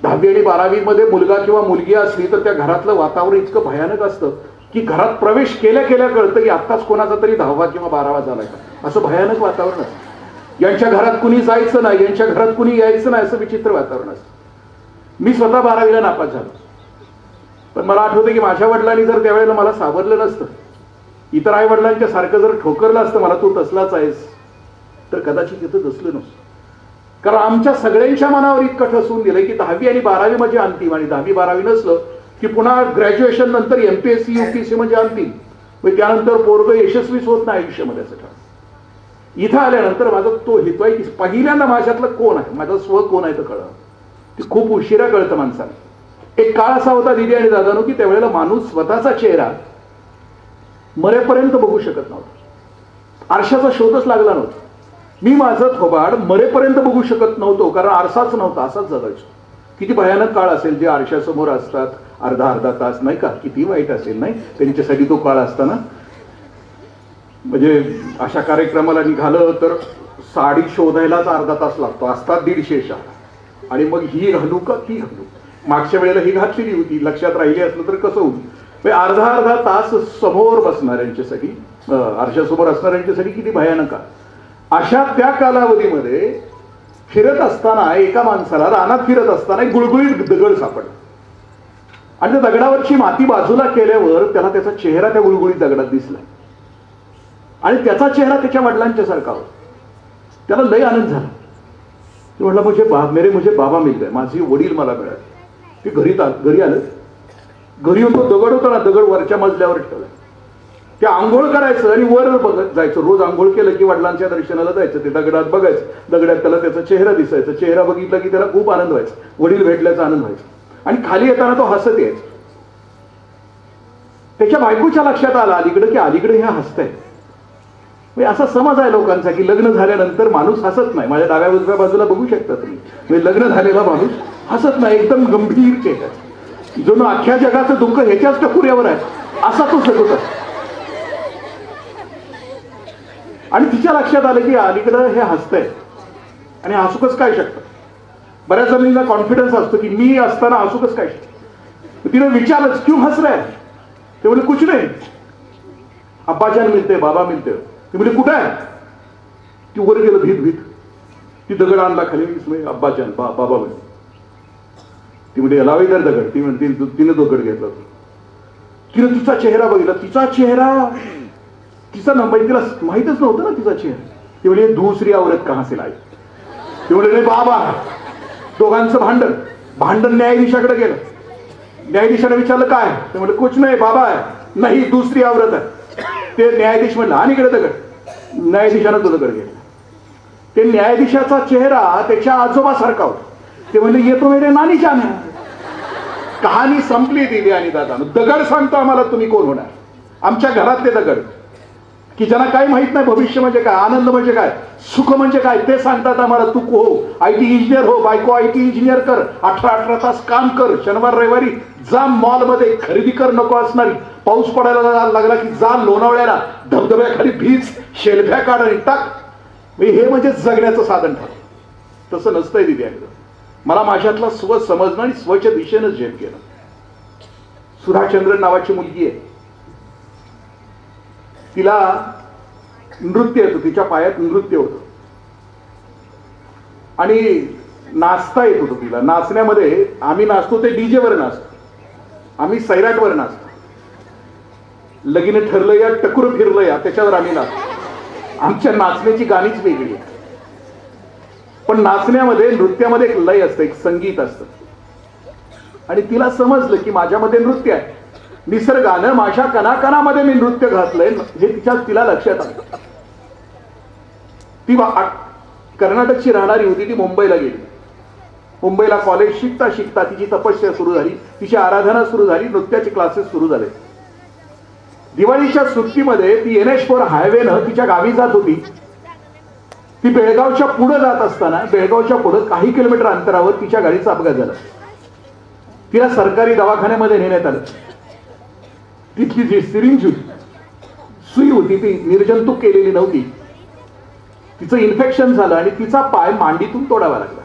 10वी आणि 12वी मध्ये मुलगा किंवा मुलगी असली तर त्या घरातलं वातावरण इतकं भयानक असतं की घरात प्रवेश केल्या केल्या कळतं की आत्ताच कोणाचा तरी 10वा किंवा 12वा झालाय का, असं भयानक वातावरण असतं. यांच्या घरात कुणी जायचं नाही, यांच्या घरात कुणी यायचं नाही, असं विचित्र वातावरण असतं. मी स्वतः 12वीला नापास झालो. पण मला आठवतं की माझ्या वडिलांनी जर त्यावेळेला मला सावरलं नसतं, इतर आई वडिलांच्या सारखं जर ठोकरलं असतं मला, तू तसलाच आहेस, तर कदाचित तिथं तसलं नसतं. कारण आमच्या सगळ्यांच्या मनावर इतकं ठसवून दिलंय की 10वी आणि 12वी म्हणजे अंतिम, आणि 10वी 12वी नसलं की पुन्हा ग्रॅज्युएशन नंतर MPSC UPSC म्हणजे अंतिम. म्हणजे त्यानंतर पोरग यशस्वीच होत नाही आयुष्यामध्ये असं ठरलं. इथं आल्यानंतर माझा तो हेतू आहे की पहिल्यांदा माझ्यातलं कोण आहे, माझा स्व कोण आहे तर कळलं. ते खूप उशिरा कळतं माणसाला. एक काळ असा होता दिदी आणि दादानो की त्यावेळेला माणूस स्वतःचा चेहरा मरेपर्यंत बघू शकत नव्हता. आरशाचा शोधच लागला नव्हता. मी माझं थोबाड मरेपर्यंत बघू शकत नव्हतो, कारण आरसाच नव्हता, असाच जगायचो. किती भयानक काळ असेल जे आरशासमोर असतात अर्धा तास, नाही का, किती वाईट असेल नाही त्यांच्यासाठी तो काळ असताना. म्हणजे अशा कार्यक्रमाला निघालं तर साडी शोधायलाच अर्धा तास लागतो, असतात 150 शाळा, आणि मग ही घालू का ती घालू. मागच्या वेळेला ही घातलेली होती, लक्षात राहिली असलं तर कसं होईल. अर्धा तास समोर बसणाऱ्यांच्यासाठी, आरशासमोर असणाऱ्यांच्यासाठी किती भयानक. अशा त्या कालावधीमध्ये फिरत असताना एका माणसाला रानात फिरत असताना एक गुळगुळीत दगड सापडला आणि त्या दगडावरची माती बाजूला केल्यावर त्याला त्याचा चेहरा त्या गुळगुळीत दगडात दिसला आणि त्याचा चेहरा त्याच्या वडिलांच्या सारखा होता. त्याला लय आनंद झाला. ते म्हटलं मुझे बाबा मिल गए, माझे वडील मला मिळाले. ते घरी आलं. घरी होतो दगड होता ना, दगड वरच्या मजल्यावर ठेवला. ते आंघोळ करायचं आणि वर बघत जायचं. रोज आंघोळ केलं की वडिलांच्या दर्शनाला जायचं, ते दगडात बघायचं. दगडात त्याला त्याचा चेहरा दिसायचा. चेहरा बघितला की त्याला खूप आनंद व्हायचा, वडील भेटल्याचा आनंद व्हायचा. आणि खाली येताना तो हसत यायचा. त्याच्या बायकोच्या लक्षात आलं अलीकडे की अलीकडे ह्या हसताय. असा समज आहे लोकांचा की लग्न झाल्यानंतर माणूस हसत नाही. माझ्या डाव्या उजव्या बाजूला बघू शकता तुम्ही. म्हणजे लग्न झालेला माणूस हसत नाही, एकदम गंभीर चेहरा, जणू अख्ख्या जगाचं दुःख ह्याच्याच टकुऱ्यावर आहे असा तो सगळं. आणि तिच्या लक्षात आलं की अलीकडं हे हसतंय आणि हसूकच काय शकतं. बऱ्याच जणांना कॉन्फिडन्स असतो की मी असताना हसूकच काय शकतो. तिने विचारलंच क्यों हस रहा है. ते बोले कुछ नाही, अब्बाजान मिलते, बाबा मिलते. ते बोले कुठं आहे. ती वर गेलं भीत. ती दगड आणला खाली, अब्बाजान बाबा मिळते. ती म्हणजे लावा इधर दगड. ती म्हणते तिने दगड घेतला. तिने तिचा चेहरा बघितला. तिचा नंबर तिला माहितच नव्हतं ना तिचा चेहरा. ती म्हणजे दुसरी औरत कहां से लाई. ते म्हणजे बाबा. दोघांचं भांडण न्यायाधीशाकडे गेलं. न्यायाधीशाने विचारलं काय. ते म्हणजे कुछ नाही बाबा आहे. नाही दुसरी औरत आहे. ते न्यायाधीश म्हणलं आणि इकडे दगड. न्यायाधीशानं तो दगड घेतला. ते न्यायाधीशाचा चेहरा त्याच्या आजोबासारखा होता. ते म्हणजे येतो मेरे नानी जान. कहाणी संपली दिदी आणि दादा. दगड सांगतो आम्हाला तुम्ही कोण होणार. आमच्या घरातले दगड. की ज्यांना काही माहित नाही भविष्य म्हणजे काय, आनंद म्हणजे काय, सुख म्हणजे काय, ते सांगतात आम्हाला तू हो IT इंजिनियर हो, बायको IT इंजिनियर कर, 18 तास काम कर, शनिवार रविवारी जा मॉलमध्ये खरेदी कर नको असणारी, पाऊस पडायला लागला की जा लोणावळ्याला धबधब्याखाली भीज, शेल्फ्या काढ आणि टाक. हे म्हणजे जगण्याचं साधन ठरलं. तसं नसतंय दिदी. मला माझ्यातला स्व समजणं आणि स्वच्या दिशेनं झेप केलं. सुधाचंद्रन नावाची मुलगी आहे, तिला नृत्य येतं, तिच्या पायात नृत्य होतं आणि नाचता येत होतं तिला. नाचण्यामध्ये आम्ही नाचतो ते DJ वर नाचतो, आम्ही सैराटवर नाचतो. लगीन ठरलं या टकुर फिरलं या त्याच्यावर आम्ही नाचतो. आमच्या नाचण्याची गाणीच वेगळी आहे. पण नाचण्यामध्ये नृत्यामध्ये एक लय असतं, एक संगीत असतं. आणि तिला समजलं की माझ्यामध्ये नृत्य आहे, निसर्गानं माझ्या कणाकणामध्ये मी नृत्य घातलंय हे तिला लक्षात आलं. ती कर्नाटकची राहणारी होती, ती मुंबईला गेली. मुंबईला कॉलेज शिकता शिकता तिची तपस्या सुरू झाली, तिची आराधना सुरू झाली, नृत्याचे क्लासेस सुरू झाले. दिवाळीच्या सुट्टीमध्ये ती NH4 हायवेनं तिच्या गावी जात होती. ती बेळगावच्या पुढे जात असताना बेळगावच्या पुढे काही किलोमीटर अंतरावर तिच्या गाडीचा अपघात झाला. तिला सरकारी दवाखान्यामध्ये नेण्यात आलं. तिथली जी सिरिंज होती, सुई होती, ती निर्जंतुक केलेली नव्हती. तिचं इन्फेक्शन झालं आणि तिचा पाय मांडीतून तोडावा लागला.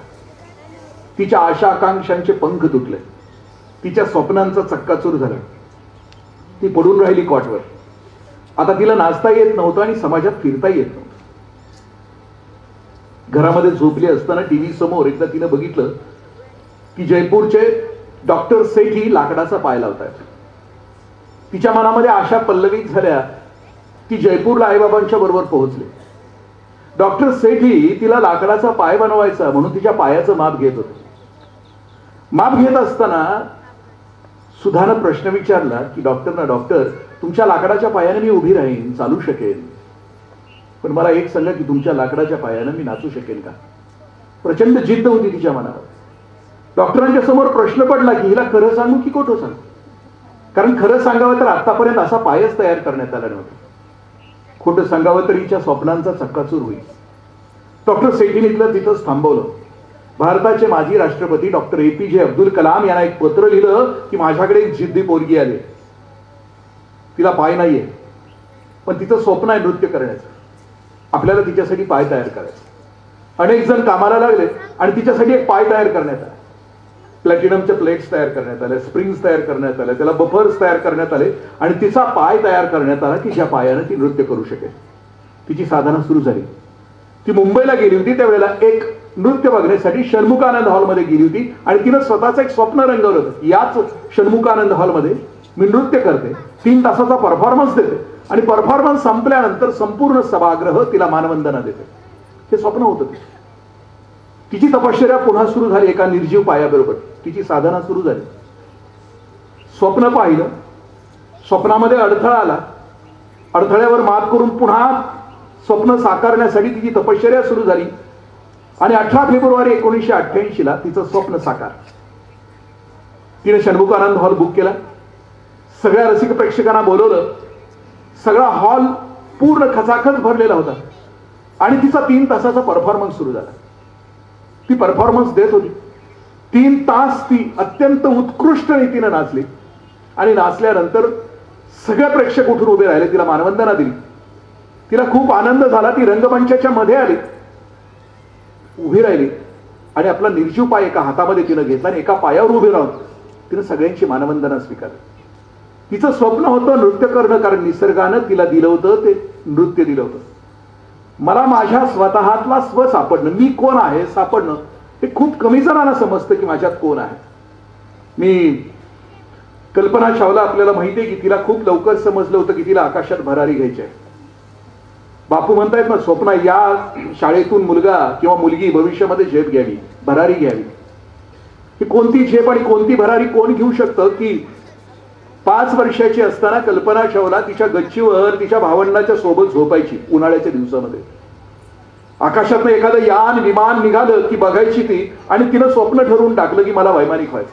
तिच्या आशा आकांक्षांचे पंख तुटले, तिच्या स्वप्नांचा चक्काचूर झाला. ती पडून राहिली कॉटवर. आता तिला नाचता येत नव्हतं आणि समाजात फिरता येत नव्हतं. घरामध्ये झोपली असताना टीव्ही समोर एकदा तिनं बघितलं की जयपूरचे डॉक्टर सेठी लाकडाचा पाय लावतायत. तिच्या मनामध्ये आशा पल्लवित झाल्या. ती जयपूरला आईबाबांच्या बरोबर पोहोचली. डॉक्टर सेठी तिला लाकडाचा पाय बनवायचा म्हणून तिच्या पायाचं माप घेत होते. माप घेत असताना सुधानं प्रश्न विचारला की डॉक्टरना, डॉक्टर तुमच्या लाकडाच्या पायाने मी उभी राहीन, चालू शकेन, पण मला एक सांगा की तुमच्या लाकडाच्या पायानं मी नाचू शकेन का? प्रचंड जिद्द होती तिच्या मनावर. डॉक्टरांच्या समोर प्रश्न पडला की हिला खरं सांगू की खोटं सांगू, कारण खरं सांगावं तर आतापर्यंत असा पायच तयार करण्यात आला नव्हता. खोटं सांगावं तर हिच्या स्वप्नांचा चक्काचूर होईल. डॉक्टर सेठीने तिथंच थांबवलं. भारताचे माजी राष्ट्रपती डॉक्टर APJ अब्दुल कलाम यांना एक पत्र लिहिलं की माझ्याकडे एक जिद्दी पोरगी आली, तिला पाय नाहीये पण तिचं स्वप्न आहे नृत्य करण्याचं, आपल्याला तिच्यासाठी पाय तयार करायचं. अनेक जण कामाला लागले आणि तिच्यासाठी एक पाय तयार करण्यात आला. प्लॅटिनमच्या प्लेट्स तयार करण्यात आल्या, स्प्रिंग्स तयार करण्यात आल्या, त्याला बफर्स तयार करण्यात आले आणि तिचा पाय तयार करण्यात आला की ज्या पायानं ती नृत्य करू शकेल. तिची साधना सुरू झाली. ती मुंबईला गेली होती, त्यावेळेला एक नृत्य बघण्यासाठी षण्मुखानंद हॉलमध्ये गेली होती आणि तिनं स्वतःचं एक स्वप्न रंगवलं होतं. याच षण्मुखानंद हॉलमध्ये मी नृत्य करते, 3 तासाचा परफॉर्मन्स देते आणि परफॉर्मन्स संपल्यानंतर संपूर्ण सभागृह तिला मानवंदना देते. हे स्वप्न होतं ते. तिची तपश्चर्या पुन्हा सुरू झाली एका निर्जीव पायाबरोबर. तिची साधना सुरू झाली. स्वप्न पाहिलं, स्वप्नामध्ये अडथळा आला, अडथळ्यावर मात करून पुन्हा स्वप्न साकारण्यासाठी तिची तपश्चर्या सुरू झाली आणि 18 फेब्रुवारी 1988 तिचं स्वप्न साकार. तिने षण्मुखानंद हॉल बुक केला, सगळ्या रसिक प्रेक्षकांना बोलवलं. सगळा हॉल पूर्ण खचाखच भरलेला होता आणि तिचा 3 तासाचा परफॉर्मन्स सुरू झाला. ती परफॉर्मन्स देत होती. 3 तास ती अत्यंत उत्कृष्ट रीतीने नाचली आणि नाचल्यानंतर सगळे प्रेक्षक उठून उभे राहिले, तिला मानवंदना दिली. तिला खूप आनंद झाला. ती रंगमंचाच्या मध्ये आली, उभी राहिली आणि आपला निर्जीव पाय एका हातामध्ये तिनं घेतला आणि एका पायावर उभी राहून तिनं सगळ्यांची मानवंदना स्वीकारली. तिचं स्वप्न होतं नृत्य करणं, कारण निसर्गानं तिला दिलं होतं ते नृत्य दिलं होतं. मला माझ्या स्वतःतला स्व सापडणं, मी कोण आहे सापडणं, हे खूप कमी जणांना समजतं की माझ्यात कोण आहे. मी कल्पना चावला, आपल्याला माहिती आहे की तिला खूप लवकर समजलं होतं की तिला आकाशात भरारी घ्यायची आहे. बापू म्हणतायत ना, स्वप्न या शाळेतून मुलगा किंवा मुलगी भविष्यामध्ये झेप घ्यावी, भरारी घ्यावी. ही कोणती झेप आणि कोणती भरारी कोण घेऊ शकतं की 5 वर्षाची असताना कल्पना चावला तिच्या गच्चीवर तिच्या भावंडाच्या सोबत झोपायची उन्हाळ्याच्या दिवसामध्ये. आकाशातनं एखादं यान विमान निघालं की बघायची ती आणि तिनं स्वप्न ठरवून टाकलं की मला वैमानिक व्हायचं,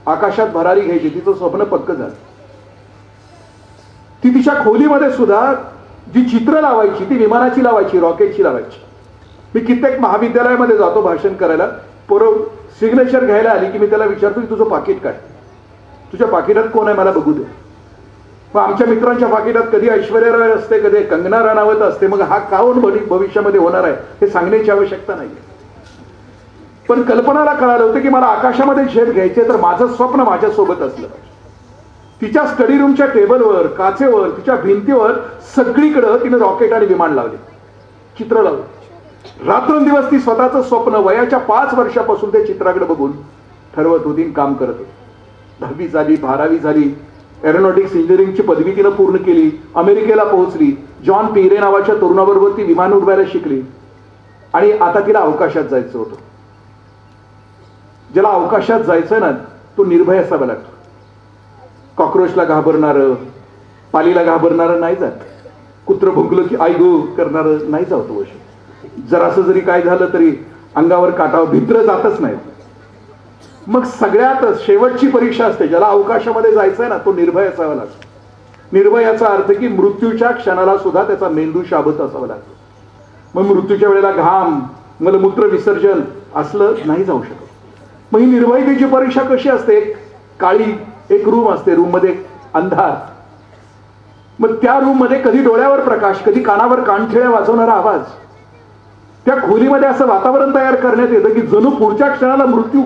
आकाशात भरारी घ्यायची. तिचं स्वप्न पक्क झालं. ती तिच्या खोलीमध्ये सुद्धा जी चित्र लावायची ती विमानाची लावायची, रॉकेटची लावायची. मी कित्येक महाविद्यालयामध्ये जातो भाषण करायला, पोरं सिग्नेचर घ्यायला आली की मी त्याला विचारतो की तुझं पाकिट काय, तुझ्या पाकिटात कोण आहे मला बघू दे. मग आमच्या मित्रांच्या पाकिटात कधी ऐश्वर्या राय असते, कधी कंगना राणावत असते. मग हा काहून भविष्यामध्ये होणार आहे हे सांगण्याची आवश्यकता नाही. पण कल्पनाला कळालं होतं की मला आकाशामध्ये झेप घ्यायचे तर माझं स्वप्न माझ्यासोबत असलं. तिच्या स्टडी रूमच्या टेबलवर, काचेवर, तिच्या भिंतीवर सगळीकडं तिने रॉकेट आणि विमान लावले, चित्र लावले. रात्रंदिवस ती स्वतःचं स्वप्न वयाच्या 5 वर्षापासून ते चित्राकडे बघून ठरवत होती, काम करत होती. 10वी झाली, 12वी झाली, एरोनॉटिक्स इंजिनिअरिंगची पदवी तिनं पूर्ण केली, अमेरिकेला पोहोचली. जॉन पिरे नावाच्या तरुणाबरोबर ती विमान उडवायला शिकली आणि आता तिला अवकाशात जायचं होतं. ज्याला अवकाशात जायचं ना तो निर्भय असावा लागतो. कॉक्रोचला घाबरणार, पालीला घाबरणार नाही जात. कुत्र भुंकलं की आई गो करणार नाही जात. वर्ष जरासं जरी काय झालं तरी अंगावर काटाव, भित्र जातच नाही. मग सगळ्यात शेवटची परीक्षा असते, ज्याला अवकाशामध्ये जायचंय ना तो निर्भय असावा लागतो. निर्भय याचा अर्थ की मृत्यूच्या क्षणाला सुद्धा त्याचा मेंदू शाबत असावा लागतो. मग मृत्यूच्या वेळेला घाम, मलमूत्र विसर्जन असलं नाही जाऊ शकत. मग ही निर्भयतेची परीक्षा कशी असते? काळी एक रूम असते, रूम मध्ये अंधार. मग त्या रूम मध्ये कधी डोळ्यावर प्रकाश, कधी कानावर कानठेळ्या वाजवणारा आवाज. त्या खोलीमध्ये असं वातावरण तयार करण्यात येतं की जणू पुढच्या क्षणाला मृत्यू.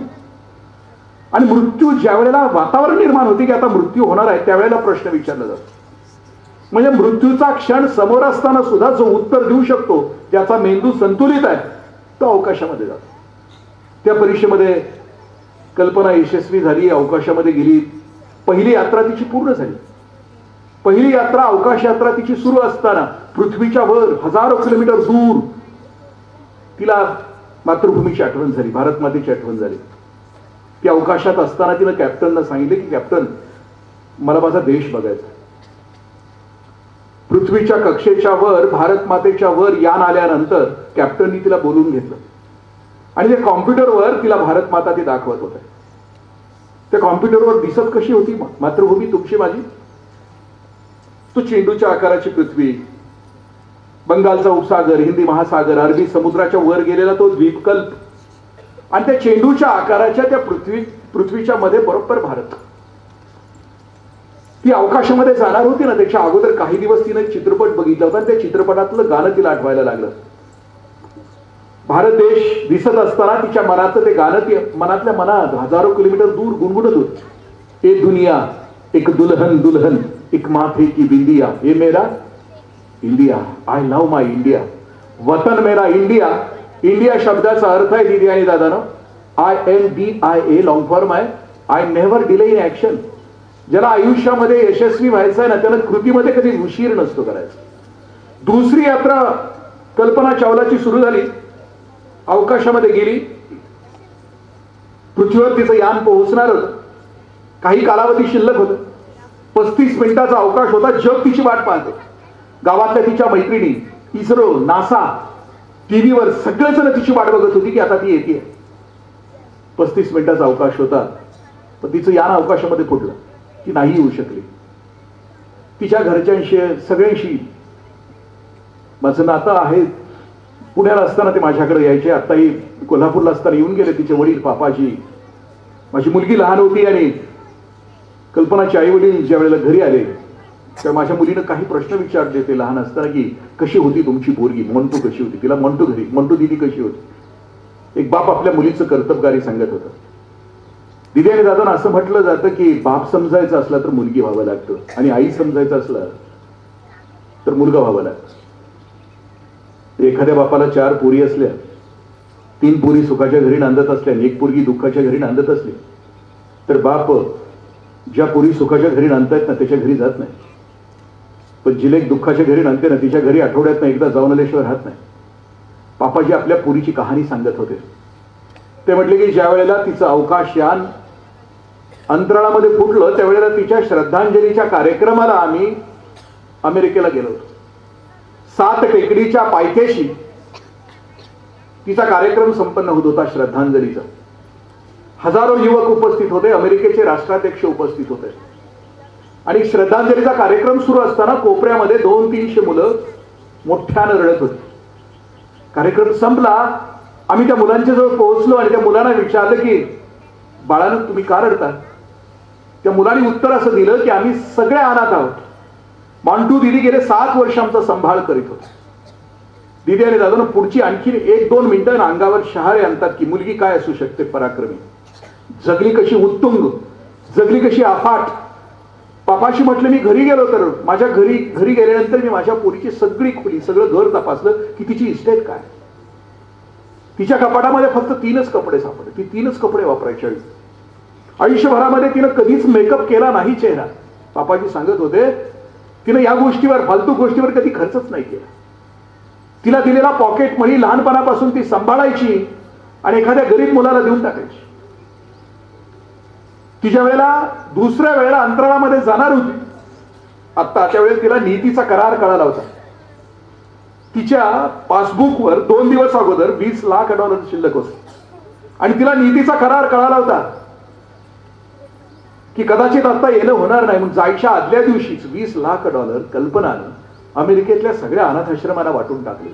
आणि मृत्यू ज्या वेळेला वातावरण निर्माण होते की आता मृत्यू होणार आहे त्यावेळेला प्रश्न विचारला जातो. म्हणजे मृत्यूचा क्षण समोर असताना सुद्धा जो उत्तर देऊ शकतो, ज्याचा मेंदू संतुलित आहे, तो अवकाशामध्ये जातो. त्या परीक्षेमध्ये कल्पना यशस्वी झाली, अवकाशामध्ये गेली. पहिली यात्रा तिची पूर्ण झाली. पहिली यात्रा, अवकाश यात्रा तिची सुरू असताना पृथ्वीच्या वर हजारो किलोमीटर दूर तिला मातृभूमीची आठवण झाली, भारत मातेची आठवण झाली. ती अवकाशात असताना तिनं कॅप्टनला सांगितले की कॅप्टन, मला माझा देश बघायचा. पृथ्वीच्या कक्षेच्या वर, भारत मातेच्या वर यान आल्यानंतर कॅप्टननी तिला बोलून घेतलं आणि त्या कॉम्प्युटरवर तिला भारत माता ती दाखवत होते. त्या कॉम्प्युटरवर दिसत कशी होती मातृभूमी तुमची माझी? तो चेंडूच्या आकाराची पृथ्वी, बंगालचा उपसागर, हिंदी महासागर, अरबी समुद्राच्या वर गेलेला तो द्वीपकल्प आणि त्या चेंडूच्या आकाराच्या त्या पृथ्वीच्या मध्ये बरोबर भारत. ती अवकाशामध्ये जाणार होती ना, त्याच्या अगोदर काही दिवस तिने चित्रपट बघितला होता आणि त्या चित्रपटातलं गाणं तिला आठवायला लागलं. भारत देश दिसत असताना तिच्या मनातलं ते गाणं मनातल्या मनात हजारो किलोमीटर दूर गुणगुणत होत. ए दुनिया एक दुल्हन दुल्हन एक माथे की बिंदिया, ये मेरा India, I love my India, वतन मेरा इंडिया. इंडिया शब्दाचा अर्थ आहे दीदी आणि दादानं INDIA, लॉंग फॉर्म आहे I never delay in action. ज्याला आयुष्यामध्ये यशस्वी व्हायचं आहे ना त्याला कृतीमध्ये कधी उशीर नसतो करायचा. दुसरी यात्रा कल्पना चावलाची सुरू झाली, अवकाशामध्ये गेली. पृथ्वीवर तिचं यान पोहोचणार होतं. काही कालावधी शिल्लक होतं. 35 मिनिटाचा अवकाश होता. जग तिची वाट पाहते. गावातल्या तिच्या मैत्रिणी, इस्रो, नासा, टीव्हीवर सगळेजण तिची वाट बघत होती की आता ती येते. 35 मिनिटाचा अवकाश होता, पण तिचं यान अवकाशामध्ये फुटलं. ती नाही येऊ शकली. तिच्या घरच्यांशी, सगळ्यांशी माझं नातं आहे. पुण्याला असताना ते माझ्याकडे यायचे. आताही कोल्हापूरला असताना येऊन गेले तिचे वडील, पापाजी. माझी मुलगी लहान होती आणि कल्पनाचे आई वडील ज्या वेळेला घरी आले तेव्हा माझ्या मुलीनं काही प्रश्न विचारले ते लहान असताना की कशी होती तुमची पोरगी, मंटू कशी होती? तिला मंटू घरी, मंटू दिदी कशी होती? एक बाप आपल्या मुलीचं कर्तबगारी सांगत होता. दिदी आणि दादांना असं म्हटलं जातं की बाप समजायचं असला तर मुलगी व्हावं लागतं आणि आई समजायचं असलं तर मुलगा व्हावा लागतो. एखाद्या बापाला 4 पोरी असल्या, 3 पोरी सुखाच्या घरी नांदत असल्या आणि 1 पोरगी दुःखाच्या घरी नांदत असली तर बाप ज्या पोरी सुखाच्या घरी नांदतायत ना त्याच्या घरी जात नाही, पण जिले दुःखाच्या घरी नांदते ना तिच्या घरी आठवड्यात एकदा जाऊन आल्याशिवाय राहत नाही. पापाजी आपल्या पोरीची कहाणी सांगत होते. ते म्हटले की ज्या वेळेला तिचं अवकाशयान अंतराळामध्ये फुटलं त्यावेळेला तिच्या श्रद्धांजलीच्या कार्यक्रमाला आम्ही अमेरिकेला गेलो होतो. 7 टेकडीच्या पायथ्याशी तिचा कार्यक्रम संपन्न होत होता श्रद्धांजलीचा. हजारो युवक उपस्थित होते, अमेरिकेचे राष्ट्राध्यक्ष उपस्थित होते आणि श्रद्धांजलीचा कार्यक्रम सुरू असताना कोपऱ्यामध्ये 200-300 मुलं मोठ्यानं रडत होती. कार्यक्रम संपला. आम्ही त्या मुलांच्या जवळ पोहोचलो आणि त्या मुलांना विचारलं की बाळानं तुम्ही का रडता? त्या मुलांनी उत्तर असं दिलं की आम्ही सगळे अनाथ आहोत. मांटू दिदी गेले 7 वर्ष आमचा सांभाळ करीत होते. दिदी आणि दादानं पुढची आणखी 1-2 मिनिटं अंगावर शहारे आणतात की मुलगी काय असू शकते पराक्रमी, जगली कशी उत्तुंग, जगली कशी अफाट. पापाशी म्हटलं मी घरी गेलो तर माझ्या घरी गेल्यानंतर मी माझ्या पोरीची सगळी खोली सगळं घर तपासलं की तिची इस्टेट काय. तिच्या कपाटामध्ये फक्त 3च कपडे सापडले. ती 3च कपडे वापरायची. आयुष्यभरामध्ये तिनं कधीच मेकअप केला नाही चेहरा. पापाजी सांगत होते तिनं या गोष्टीवर फालतू गोष्टीवर कधी खर्चच नाही केला. तिला दिलेला पॉकेट मनी लहानपणापासून ती सांभाळायची आणि एखाद्या गरीब मुलाला देऊन टाकायची. तिच्या वेळेला दुसऱ्या वेळेला अंतराळामध्ये जाणार होती. आता त्यावेळेस तिला नीतीचा करार कळाला होता. तिच्या पासबुकवर 2 दिवस अगोदर $20 लाख शिल्लक होते आणि तिला नीतीचा करार कळाला होता की कदाचित आता येणं होणार नाही. म्हणून जायच्या आदल्या दिवशीच $20 लाख कल्पनानं अमेरिकेतल्या सगळ्या अनाथ आश्रमाला वाटून टाकले.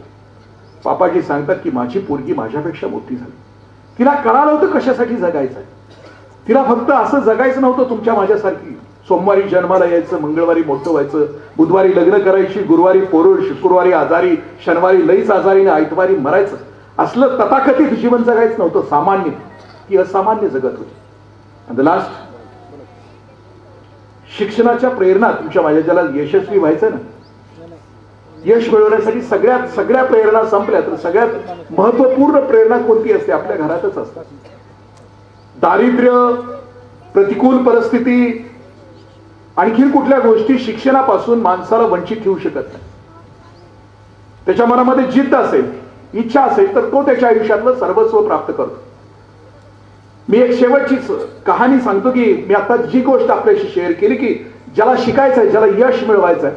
पापाजी सांगतात की माझी पोरगी माझ्यापेक्षा मोठी झाली. तिला कळालं होतं कशासाठी जगायचं. तिला फक्त असं जगायचं नव्हतं तुमच्या माझ्यासारखी. सोमवारी जन्माला यायचं, मंगळवारी मोठं व्हायचं, बुधवारी लग्न करायची, गुरुवारी पोरुष, शुक्रवारी आजारी, शनिवारी लईच आजारी आणि आयतवारी मरायचं. असलं तथाकथित जीवन जगायचं नव्हतं. सामान्य ती असामान्य जगत होती. आणि लास्ट शिक्षणाच्या प्रेरणा तुमच्या माझ्या ज्याला यशस्वी व्हायचं ना, यश मिळवण्यासाठी सगळ्या प्रेरणा संपल्या तर सगळ्यात महत्वपूर्ण प्रेरणा कोणती असते? आपल्या घरातच असतात. दारिद्र्य, प्रतिकूल परिस्थिती, आणखी कुठल्या गोष्टी शिक्षणापासून माणसाला वंचित ठेवू शकत नाही. त्याच्या मनामध्ये जिद्द असेल, इच्छा असेल तर तो त्याच्या आयुष्यातलं सर्वस्व प्राप्त करतो. मी एक शेवटचीच कहाणी सांगतो की मी आता जी गोष्ट आपल्याशी शेअर केली की ज्याला शिकायचं आहे, ज्याला यश मिळवायचं आहे,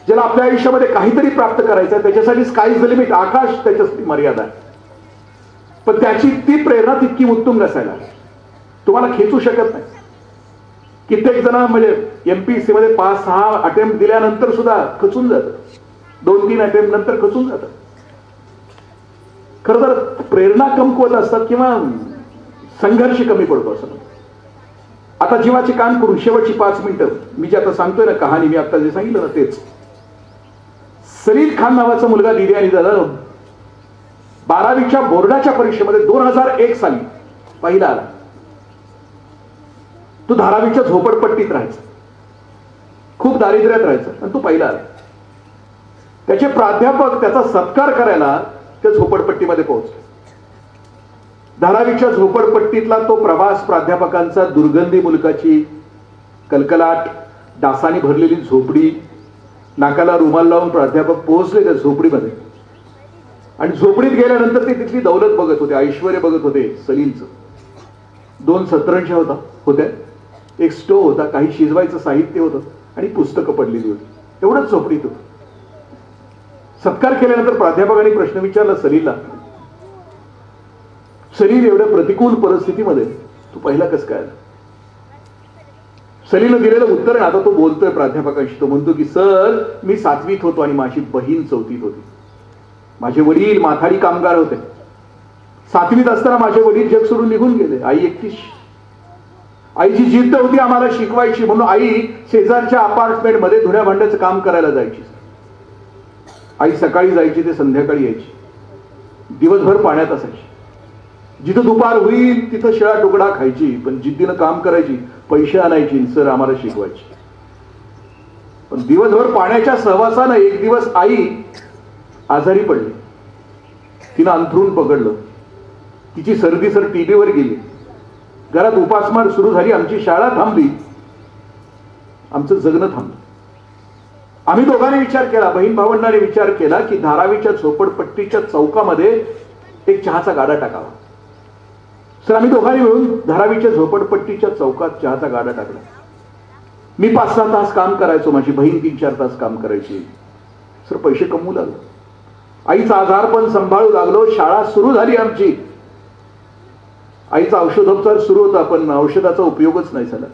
ज्याला आपल्या आयुष्यामध्ये काहीतरी प्राप्त करायचं आहे, त्याच्यासाठी स्काय इज द लिमिट, आकाश त्याच्यासाठी मर्यादा आहे. पण त्याची ती प्रेरणा तितकी उत्तुंग असायला तुम्हाला खेचू शकत नाही. कित्येक जण म्हणजे MPSC मध्ये 5-6 अटेम्प्ट दिल्यानंतर सुद्धा खचून जातात. 2-3 अटेम्प्ट नंतर खचून जातात. खरं तर प्रेरणा कमकुवत असतात किंवा संघर्ष कमी पडतो असं. आता जीवाचे काम करून शेवटची 5 मिनिटं मी जे आता सांगतोय ना कहाणी, मी आता जे सांगितलं ना तेच. सलील खान नावाचा मुलगा दिदी आणि दादा 12वीच्या बोर्डाच्या परीक्षेमध्ये 2001 साली पहिला आला. तो धारावीच्या झोपडपट्टीत राहायचा, खूप दारिद्र्यात राहायचा आणि तो पहिला आला. त्याचे प्राध्यापक त्याचा सत्कार करायला त्या झोपडपट्टीमध्ये पोहोचले. धारावीच्या झोपडपट्टीतला तो प्रवास, प्राध्यापकांचा, दुर्गंधी मुलकाची कलकलाट, डासाने भरलेली झोपडी, नाकाला रुमाल लावून प्राध्यापक पोहोचले त्या झोपडीमध्ये. आणि झोपडीत गेल्यानंतर ते तिथली दौलत बघत होते, ऐश्वर्य बघत होते. सलीलचं 2 सतरंज्या होत्या, एक स्टोव होता, काही शिजवायचं साहित्य होतं आणि पुस्तकं पडलेली होती. एवढंच झोपडीत होतं. सत्कार केल्यानंतर प्राध्यापकांनी प्रश्न विचारला सलीलला, सलील एवढ्या प्रतिकूल परिस्थितीमध्ये तू पहिला कसं काय? सलीलनं दिलेलं उत्तर, आता तो बोलतोय प्राध्यापकांशी. तो म्हणतो की सर, मी 7वीत होतो आणि माझी बहीण 4थीत होती. माझे वडील माथाडी कामगार होते. 7वीत असताना माझे वडील जग सोडून निघून गेले. आई एकटीच. आईची जिद्द होती आम्हाला शिकवायची म्हणून आई शेजारच्या अपार्टमेंट मध्ये धुण्या भांड्याचं काम करायला जायची. आई सकाळी जायची ते संध्याकाळी यायची. दिवसभर पाण्यात असायची. जिथं दुपार होईल तिथं शिळा तुकडा खायची, पण जिद्दीनं काम करायची, पैसे आणायची, सर आम्हाला शिकवायची. पण दिवसभर पाण्याच्या सहवासानं एक दिवस आई आजारी पडली. तिनं अंथरूण पकडलं. तिची सर्दी टीबीवर गेली. घरात उपासमार सुरू झाली. आमची शाळा थांबली, आमचं जगणं थांबलं. आम्ही दोघांनी विचार केला, बहीण भावंडांनी विचार केला की धारावीच्या झोपडपट्टीच्या चौकामध्ये एक चहाचा गाडा टाकावा. सर आम्ही दोघांनी मिळून धारावीच्या झोपडपट्टीच्या चौकात चहाचा गाडा टाकला. मी 5-6 तास काम करायचो, माझी बहीण 3-4 तास काम करायची. सर पैसे कमवू लागलो, आईचा आजारपण सांभाळू लागलो. शाळा सुरू झाली आमची. आईचा औषधोपचार सुरू होता, पण औषधाचा उपयोगच नाही झाला.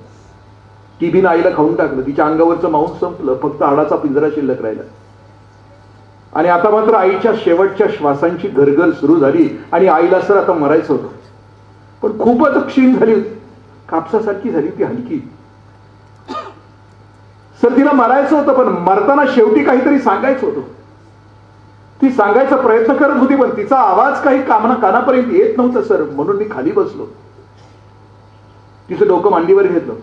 टीबीनं आईला खाऊन टाकलं. तिच्या अंगावरचं मांस संपलं, फक्त हाडाचा पिंजरा शिल्लक राहिला. आणि आता मात्र आईच्या शेवटच्या श्वासांची घरघर सुरू झाली आणि आईला सर आता मरायचं होतं, पण खूपच क्षीण झाली होती, कापसासारखी झाली ती हलकी. सर तिला मरायचं होतं, पण मरताना शेवटी काहीतरी सांगायचं होतं. ती सांगायचा प्रयत्न करत होती, पण तिचा आवाज काही कानापर्यंत येत नव्हता सर. म्हणून मी खाली बसलो, तिचं डोकं मांडीवर घेतलं,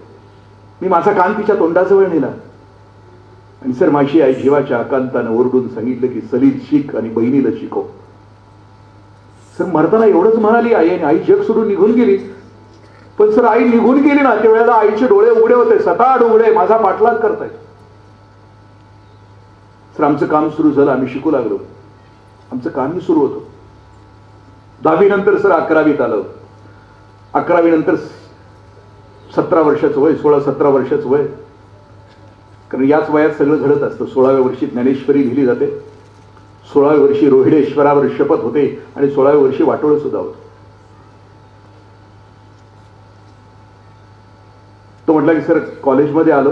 मी माझा कान तिच्या तोंडाजवळ नेला आणि सर माझी आई जीवाच्या आकांतानं ओरडून सांगितलं की सलील शिक आणि बहिणीला शिकव. सर मरताना एवढंच म्हणाली आई, आणि आई जग सोडून निघून गेली. पण सर आई निघून गेली ना त्यावेळेला आईचे डोळे उघडे होते, सताड उघडे, माझा पाठलाग करतायत. सर आमचं काम सुरू झालं, आम्ही शिकू लागलो, आमचं कामही सुरू होतं. 10वी नंतर सर 11वीत आलं. 11वी नंतर 17 वर्षाचं वय, 16-17 वर्षाचं वय. कारण याच वयात सगळं घडत असतं. 16व्या वर्षी ज्ञानेश्वरी लिहिली जाते, 16व्या वर्षी रोहिडेश्वरावर शपथ होते आणि 16व्या वर्षी वाटोळ सुद्धा होतं. तो म्हटला की सर कॉलेजमध्ये आलो,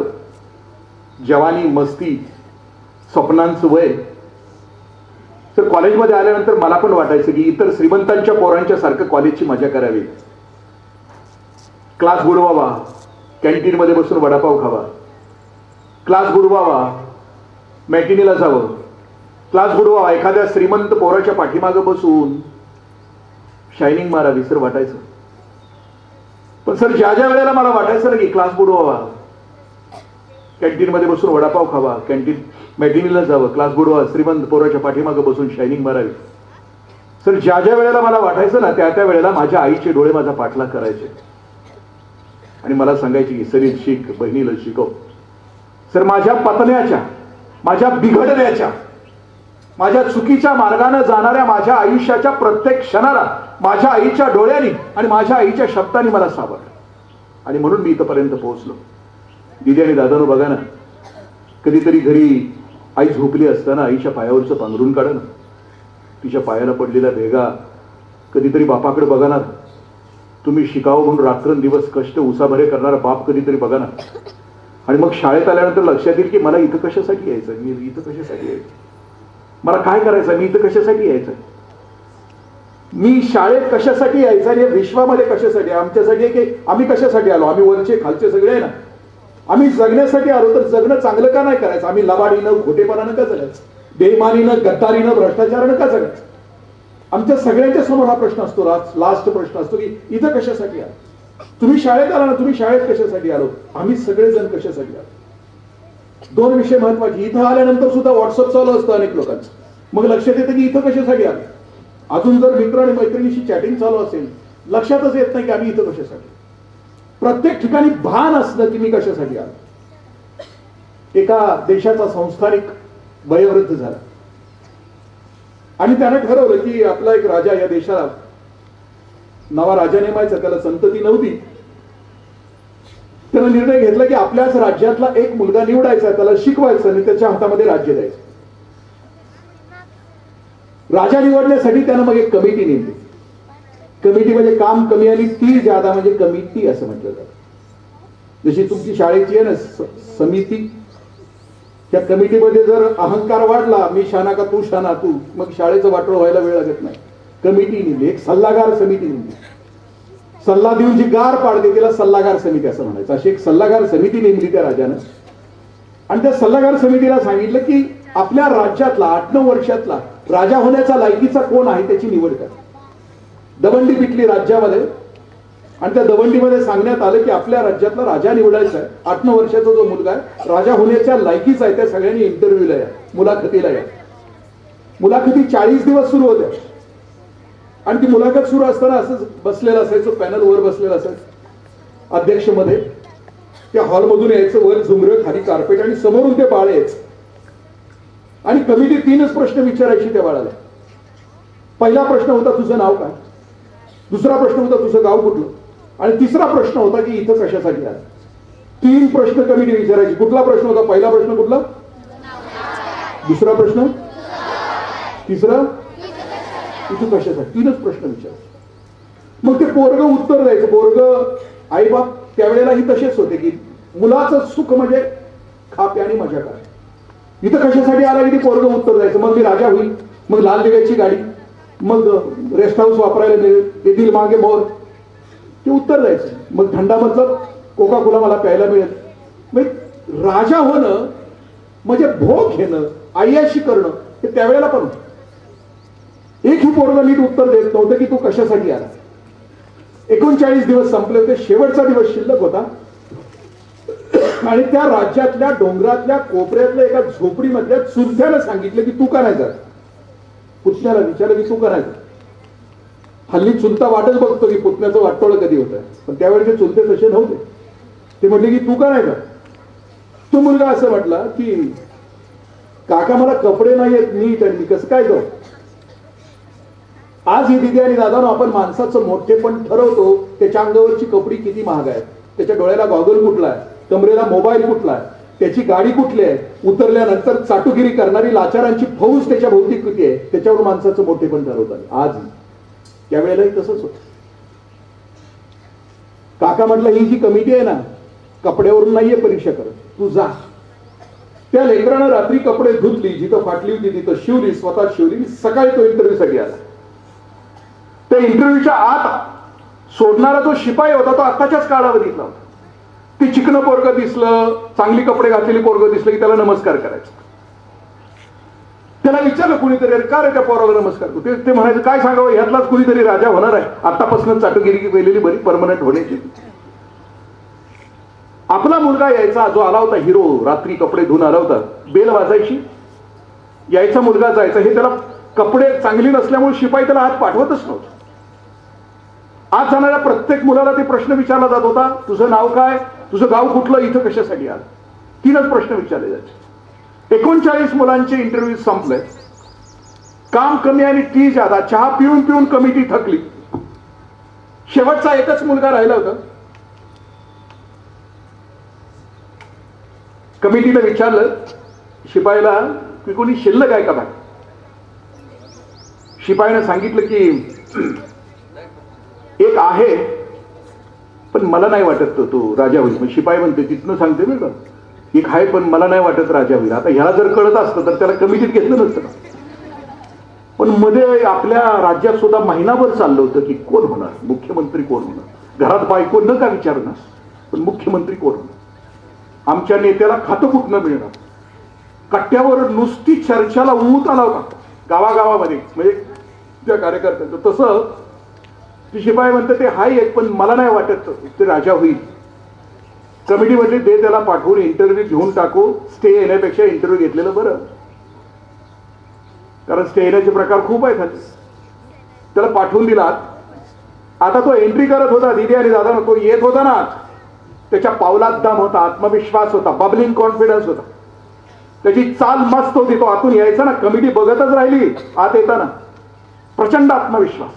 जवानी, मस्ती, स्वप्नांचं वय. सर कॉलेजमध्ये आल्यानंतर मला पण वाटायचं की इतर श्रीमंतांच्या पोरांच्या सारखं कॉलेजची मजा करावी, क्लास बुडवावा, कॅन्टीनमध्ये बसून वडापाव खावा, क्लास बुडवावा, मॅटिनीला जावं, क्लास बुडवावा, एखाद्या श्रीमंत पोराच्या पाठीमागं बसून शायनिंग मारावी सर वाटायचं. पण सर ज्या ज्या वेळेला मला वाटायचं ना की क्लास बुडवावा, कॅन्टीनमध्ये बसून वडापाव खावा, मॅटिनीला जावं, क्लास बुडवा, श्रीमंत पोराच्या पाठीमागं बसून शायनिंग मारावी, सर ज्या ज्या वेळेला मला वाटायचं ना त्या त्या वेळेला माझ्या आईचे डोळे माझा पाठलाग करायचे आणि मला सांगायचे की सलील शिक, बहिणीला शिकव. सर माझ्या पतण्याच्या, माझ्या बिघडण्याच्या, माझ्या चुकीच्या मार्गाने जाणाऱ्या माझ्या आयुष्याच्या प्रत्येक क्षणाला माझ्या आईच्या डोळ्यांनी आणि माझ्या आईच्या शब्दांनी मला सावरलं. आणि म्हणून मी इथपर्यंत पोहोचलो. दिदी आणि दादानो बघा ना, कधीतरी घरी आई झोपली असताना आईच्या पायावरचं पांघरून काढा ना, तिच्या पायाला पडलेल्या भेगा. कधीतरी बापाकडे बघा ना, तुम्ही शिकावं म्हणून रात्रंदिवस कष्ट उसाभरे करणारा बाप कधीतरी बघा ना. आणि मग शाळेत आल्यानंतर लक्षात येईल की मला इथं कशासाठी यायचं, मी इथं कशासाठी यायचं, मला काय करायचं, मी इथं कशासाठी यायचं, मी शाळेत कशासाठी यायचं आणि विश्वामध्ये कशासाठी. आमच्यासाठी की आम्ही कशासाठी आलो, आम्ही वरचे खालचे सगळे आहे ना, आम्ही जगण्यासाठी आलो. तर जगणं चांगलं का नाही करायचं, आम्ही लबाडीनं, खोटेपणानं का जगायचं, बेईमानीनं, गद्दारीनं, भ्रष्टाचारानं का जगायचं. आमच्या सगळ्यांच्या समोर हा प्रश्न असतो, लास्ट प्रश्न असतो की इथं कशासाठी आलो. तुम्ही शाळेत आला ना, तुम्ही शाळेत कशासाठी आलो, आम्ही सगळेजण कशासाठी आलो. 2 विषय महत्वाचे. इथं आल्यानंतर सुद्धा व्हॉट्सअप चालू असतं अनेक लोकांचं, मग लक्षात येतं की इथं कशासाठी आलो. अजून जर मित्र आणि मैत्रिणीशी चॅटिंग चालू असेल, लक्षातच येत नाही की आम्ही इथं कशासाठी. प्रत्येक ठिकाणी भान असलं की मी कशासाठी आलो. एका देशाचा संस्थानिक वयोवृद्ध झाला आणि त्यानं ठरवलं की आपला एक राजा या देशाला नवा राजा नेमायचा, त्याला संतती नव्हती. त्यानं निर्णय घेतला की आपल्याच राज्यातला एक मुलगा निवडायचा, त्याला शिकवायचं आणि त्याच्या हातामध्ये राज्य द्यायचं. राजा निवडण्यासाठी त्यानं मग एक कमिटी नेमली. कमिटी म्हणजे काम कमी आणि ती ज्यादा म्हणजे कमिटी असं म्हटलं जातं. जशी तुमची शाळेची आहे ना समिती, त्या कमिटीमध्ये जर अहंकार वाढला, मी शाना का तू शाना तू, मग शाळेचं वाटोळ व्हायला वेळ लागत नाही. कमिटी नेमली, एक सल्लागार समिती नेमली. सल्ला देऊन जी गार पाडते तिला सल्लागार समिती असं म्हणायचं. अशी एक सल्लागार समिती नेमली त्या राजानं आणि त्या सल्लागार समितीला सांगितलं की आपल्या राज्यातला 8-9 वर्षातला राजा होण्याचा लायकीचा कोण आहे त्याची निवड करा. दवंडी पिटली राज्यामध्ये आणि त्या दवंडीमध्ये सांगण्यात आलं की आपल्या राज्यातला राजा निवडायचा आहे. 8-9 वर्षाचा जो मुलगा आहे राजा होण्याच्या लायकीचा आहे, त्या सगळ्यांनी इंटरव्ह्यूला या, मुलाखतीला या. मुलाखती 40 दिवस सुरू होत्या आणि ती मुलाखत सुरू असताना असंच बसलेलं असायचं, पॅनल वर बसलेलं असायचं, अध्यक्ष मध्ये त्या हॉलमधून यायचं, वर झुमरं, खाली कार्पेट आणि समोरून ते बाळ यायचं आणि कमिटी 3च प्रश्न विचारायची त्या बाळाला. पहिला प्रश्न होता तुझं नाव काय, दुसरा प्रश्न होता तुझं गाव कुठलं आणि तिसरा प्रश्न होता की इथं कशासाठी आला. 3 प्रश्न कमिटी विचारायची. कुठला प्रश्न होता, पहिला प्रश्न कुठला, दुसरा प्रश्न, तिसरा इथं कशासाठी. 3च प्रश्न विचारायचे. मग ते पोरग उत्तर द्यायचं. पोरग आई बाप त्यावेळेलाही तसेच होते की मुलाचं सुख म्हणजे खा प्या आणि मजा करा. इथं कशासाठी आला की ते पोरगं उत्तर द्यायचं, मग मी राजा होईल, मग लाल दिव्याची गाडी, मग रेस्ट हाऊस वापरायला मिळेल, येतील मागे मोर, ते उत्तर द्यायचं. मग थंडा मतलब कोका कोला मला प्यायला मिळेल. मग राजा होणं म्हणजे भोग घेणं, आय्याशी करणं, हे त्यावेळेला पण होतं. एकही पोरगं नीट उत्तर देत नव्हतं की तू कशासाठी आला. 39 दिवस संपले होते, शेवटचा दिवस शिल्लक होता आणि त्या राज्यातल्या डोंगरातल्या कोपऱ्यातल्या एका झोपडीमधल्या चुलत्यानं सांगितलं की तू का नाही जात. पुतण्याला विचारलं की तू का नाही जात. हल्ली चुलता वाटच बघतो की पुतण्याचं वाटोळं कधी होतं, पण त्यावेळेचे चुलते तसे नव्हते. ते म्हटले की तू का नाही जात. तो मुलगा असं म्हटला की काका मला कपडे नाही येत नीट आणि मी कसं काय जाऊ. आज ही दिदी आणि दादानो आपण माणसाचं मोठेपण ठरवतो त्याच्या अंगावरची कपडी किती महाग आहे, त्याच्या डोळ्याला गॉगल कुठला आहे, कमरेला मोबाईल कुठला आहे, त्याची गाडी कुठली आहे, उतरल्यानंतर चाटुगिरी करणारी लाचारांची फौज त्याच्या भोवती किती आहे, त्याच्यावर माणसाचं मोठेपण ठरवतात. आज त्यावेळेलाही तसंच होत. काका म्हटलं ही जी कमिटी आहे ना कपड्यावरून नाहीये परीक्षा करत, तू जा. त्या लेकरानं रात्री कपडे धुतली, जिथं फाटली होती तिथं शिवली, स्वतः शिवली. सकाळी तो इंटरव्ह्यू साठी आला. त्या इंटरव्ह्यूच्या आत सोडणारा जो शिपाई होता तो आताच्याच काळावधीतला होता. ती चिकनं पोरगं दिसलं, चांगली कपडे घातलेली पोरगं दिसलं की त्याला नमस्कार करायचं. त्याला विचारलं कुणीतरी अरे का रे त्या पोराला नमस्कार करतो. ते म्हणायचं काय सांगावं, ह्यातलाच कुणीतरी राजा होणार आहे, आतापासून चाटुगिरी केलेली बरी परमनंट होण्याची. आपला मुलगा यायचा, जो आला होता हिरो, रात्री कपडे धुवून आला होता, बेल वाजायची, यायचा मुलगा जायचा. हे त्याला कपडे चांगली नसल्यामुळे शिपाई त्याला आत पाठवतच नव्हतं. आज जाणाऱ्या प्रत्येक मुलाला ते प्रश्न विचारला जात होता, तुझं नाव काय, तुझं गाव कुठलं, इथं कशासाठी आलं. 3च प्रश्न विचारले जायचे. 39 मुलांचे इंटरव्ह्यू संपले. काम कमी आणि टी जादा. चहा पिऊन पिऊन कमिटी थकली. शेवटचा एकच मुलगा राहिला होता. कमिटीने विचारलं शिपाईला की कोणी शिल्लक आहे का बाय. शिपाईने सांगितलं की एक आहे पण मला नाही वाटत तो राजा होईल. मग शिपाई म्हणते तिथनं सांगते बरं का, एक आहे पण मला नाही वाटत राजा होईल. आता ह्याला जर कळत असतं तर त्याला कमिटीत घेतलं नसतं. पण मध्ये आपल्या राज्यात सुद्धा महिनाभर चाललं होतं की कोण होणार, मुख्यमंत्री कोण होणार. घरात बायको न का विचारणार, पण मुख्यमंत्री कोण होणार. आमच्या नेत्याला खातं कुठनं मिळणार. कट्ट्यावर नुसती चर्चाला ऊत आला होता गावागावामध्ये, म्हणजे त्या कार्यकर्त्यांचं. तसं ती शिपाई म्हणते ते हाय एक पण मला नाही वाटत ते राजा होईल. कमिटी म्हटली दे त्याला पाठवून इंटरव्ह्यू घेऊन टाकू, स्टे येण्यापेक्षा इंटरव्ह्यू घेतलेलं बरं, कारण स्टे येण्याचे प्रकार खूप आहेत. त्याला पाठवून दिला. आता तो एंट्री करत होता, दिदी आणि दादा तो येत होता ना, त्याच्या पावलात दम होता, आत्मविश्वास होता, बबलिंग कॉन्फिडन्स होता, त्याची चाल मस्त होती. तो आतून यायचा ना, कमिटी बघतच राहिली. आत येताना प्रचंड आत्मविश्वास.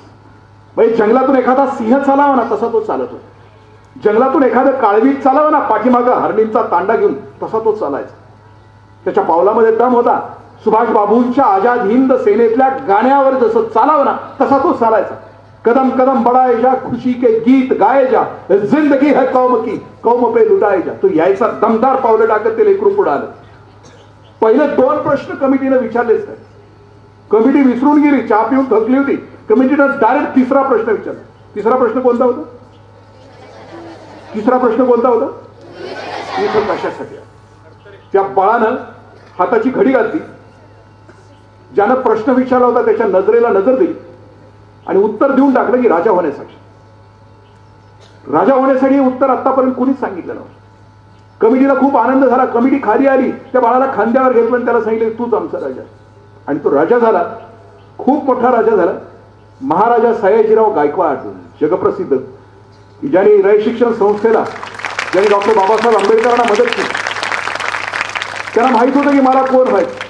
म्हणजे जंगलातून एखादा सिंह चालावा ना तसा तो चालत होता. जंगलातून एखादं काळवीट चालावं ना पाठीमागं हरणींचा तांडा घेऊन तसा तो चालायचा. त्याच्या पावलामध्ये दम होता. सुभाष बाबूंच्या आझाद हिंद सेनेतल्या गाण्यावर जसं चालावं ना तसा तो चालायचा. कदम कदम बढ़ाए जा, खुशी के गीत गाए जा, जिंदगी है कौम की, कौम पे लुटाए जा. तो यायचा दमदार पावलं टाकत ते लेकरू पुढे आलं. पहिले 2 प्रश्न कमिटीने विचारलेच नाही. कमिटी विसरून गेली, चहा पिऊन थकली होती. कमिटीनं डायरेक्ट 3रा प्रश्न विचारला. 3रा प्रश्न कोणता होता. 3रा प्रश्न कोणता होता. इथं कशासाठी. त्या बाळानं हाताची घडी घातली. ज्यानं प्रश्न विचारला होता त्याच्या नजरेला नजर दिली आणि उत्तर देऊन टाकलं की राजा होण्यासाठी. राजा होण्यासाठी हे उत्तर आतापर्यंत कोणीच सांगितलं नव्हतं. कमिटीला खूप आनंद झाला. कमिटी खाली आली, त्या बाळाला खांद्यावर घेतलं आणि त्याला सांगितलं तूच आमचा राजा. आणि तो राजा झाला, खूप मोठा राजा झाला. महाराजा सयाजीराव गायकवाड, जगप्रसिद्ध, ज्यांनी रय शिक्षण संस्थेला, ज्यांनी डॉक्टर बाबासाहेब आंबेडकरांना मदत केली. त्यांना माहित होतं की मला कोण व्हायचं.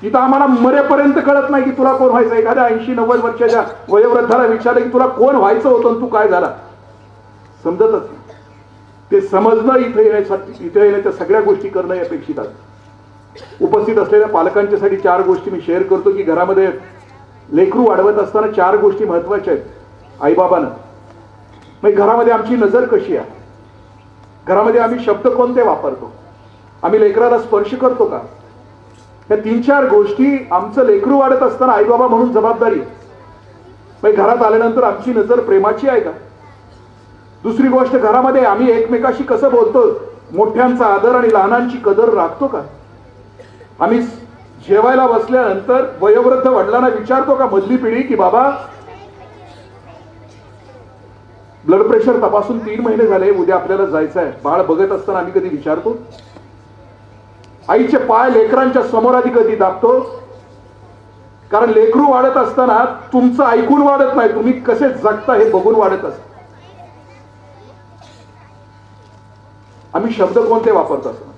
इथं आम्हाला मरेपर्यंत कळत नाही की तुला कोण व्हायचं. एखाद्या 80-90 वर्षाच्या वयोवृद्धाला विचारलं की तुला कोण व्हायचं होतं आणि तू काय झाला, समजतच नाही. ते समजणं इथं येण्यासाठी, इथं येण्याच्या सगळ्या गोष्टी करणं अपेक्षित आहे. उपस्थित असलेल्या पालकांच्यासाठी 4 गोष्टी मी शेअर करतो की घरामध्ये लेकरू वाढवत असताना 4 गोष्टी महत्वाच्या आहेत. आईबाबांना म्हणजे घरामध्ये आमची नजर कशी आहे, घरामध्ये आम्ही शब्द कोणते वापरतो, आम्ही लेकराला स्पर्श करतो का, या 3-4 गोष्टी आमचं लेकरू वाढत असताना आई बाबा म्हणून जबाबदारी आहे. घरात आल्यानंतर आमची नजर प्रेमाची आहे का? दुसरी गोष्ट, घरामध्ये आम्ही एकमेकाशी कसं बोलतो, मोठ्यांचा आदर आणि लहानांची कदर राखतो का? आम्ही जेवायला बसल्यानंतर वयोवृद्ध वडिलांना विचारतो का मधली पिढी की बाबा ब्लड प्रेशर तपासून 3 महिने झाले, उद्या आपल्याला जायचं आहे, बाळ बघत असताना आम्ही कधी विचारतो? आईचे पाय लेकरांच्या समोर आधी कधी दाबतो? कारण लेकरू वाढत असताना तुमचं ऐकून वाढत नाही, तुम्ही कसे जगता हे बघून वाढत असत. आम्ही शब्द कोणते वापरत असतो?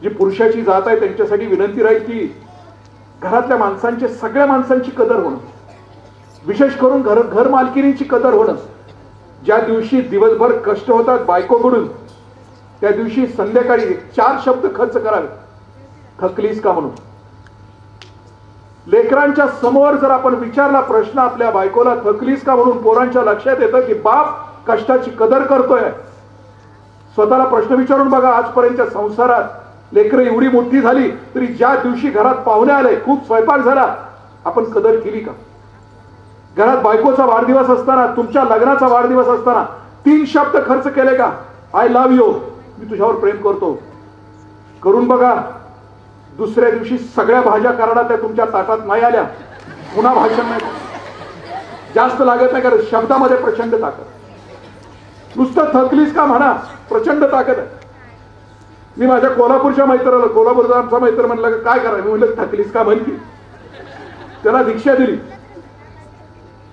जी पुरुषाची जात आहे त्यांच्यासाठी विनंती राहील की घरातल्या माणसांचे, सगळ्या माणसांची कदर होणं, विशेष करून घर मालकिनीची कदर होणं. ज्या दिवशी दिवसभर कष्ट होतात बायकोकडून, त्या दिवशी संध्याकाळी 4 शब्द खर्च करावे, थकलीस का म्हणून. लेकरांच्या समोर जर आपण विचारला प्रश्न आपल्या बायकोला, थकलीस का म्हणून, पोरांच्या लक्षात येतं की बाप कष्टाची कदर करतोय. स्वतःला प्रश्न विचारून बघा, आजपर्यंतच्या संसारात लेकरं एवढी मोठी झाली तरी ज्या दिवशी घरात पाहुणे आले, खूप स्वयंपाक झाला, आपण कदर केली का? घरात बायकोचा वाढदिवस असताना, तुमच्या लग्नाचा वाढदिवस असताना 3 शब्द खर्च केले का? आय लव्ह यू, मी तुझ्यावर प्रेम करतो. करून बघा. दुसऱ्या दिवशी सगळ्या भाज्या करणार त्या तुमच्या ताटात नाही आल्या, पुन्हा भाषण नाही, जास्त लागत नाही, कारण शब्दामध्ये प्रचंड ताकद. नुसतं थकलीस का म्हणा, प्रचंड ताकद आहे. मी माझ्या कोल्हापूरच्या मैत्रीला, कोल्हापूरचा आमचा मैत्र म्हणलं काय करा, मी म्हणलं थकलीस का म्हण की. त्याला दीक्षा दिली.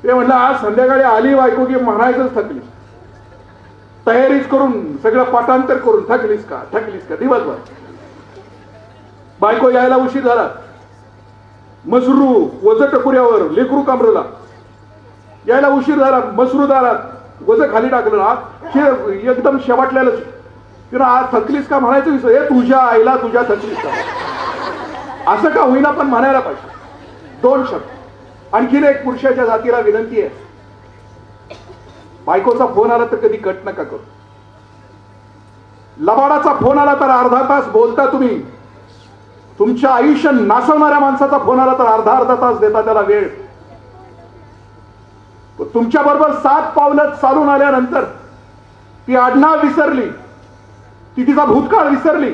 ते म्हणलं आज संध्याकाळी आली बायको की म्हणायचंच थकलीस, तयारीच करून सगळं पाठांतर करून थकलीस का दिवसभर. बायको यायला उशीर झाला, मसरू वज टकुऱ्यावर, लेकरू कामरला यायला उशीर झाला, मसरू दारात वज खाली टाकलं ना, एकदम शेवटल्याला तिला आज थकलीस का म्हणायचं विसर, हे तुझ्या आईला तुझ्या थकलीस का असं का होईना पण म्हणायला पाहिजे. 2 शब्द. आणखीन एक पुरुषाच्या जातीला विनंती आहे, बायकोचा फोन आला तर कधी कट नका करू. लबाडाचा फोन आला तर अर्धा तास बोलता तुम्ही. तुमच्या आयुष्य नासवणाऱ्या माणसाचा फोन आला तर अर्धा तास देता त्याला वेळ. तुमच्या बरोबर 7 पावलं चालून आल्यानंतर ती आडनाव विसरली, ती तिचा भूतकाळ विसरली,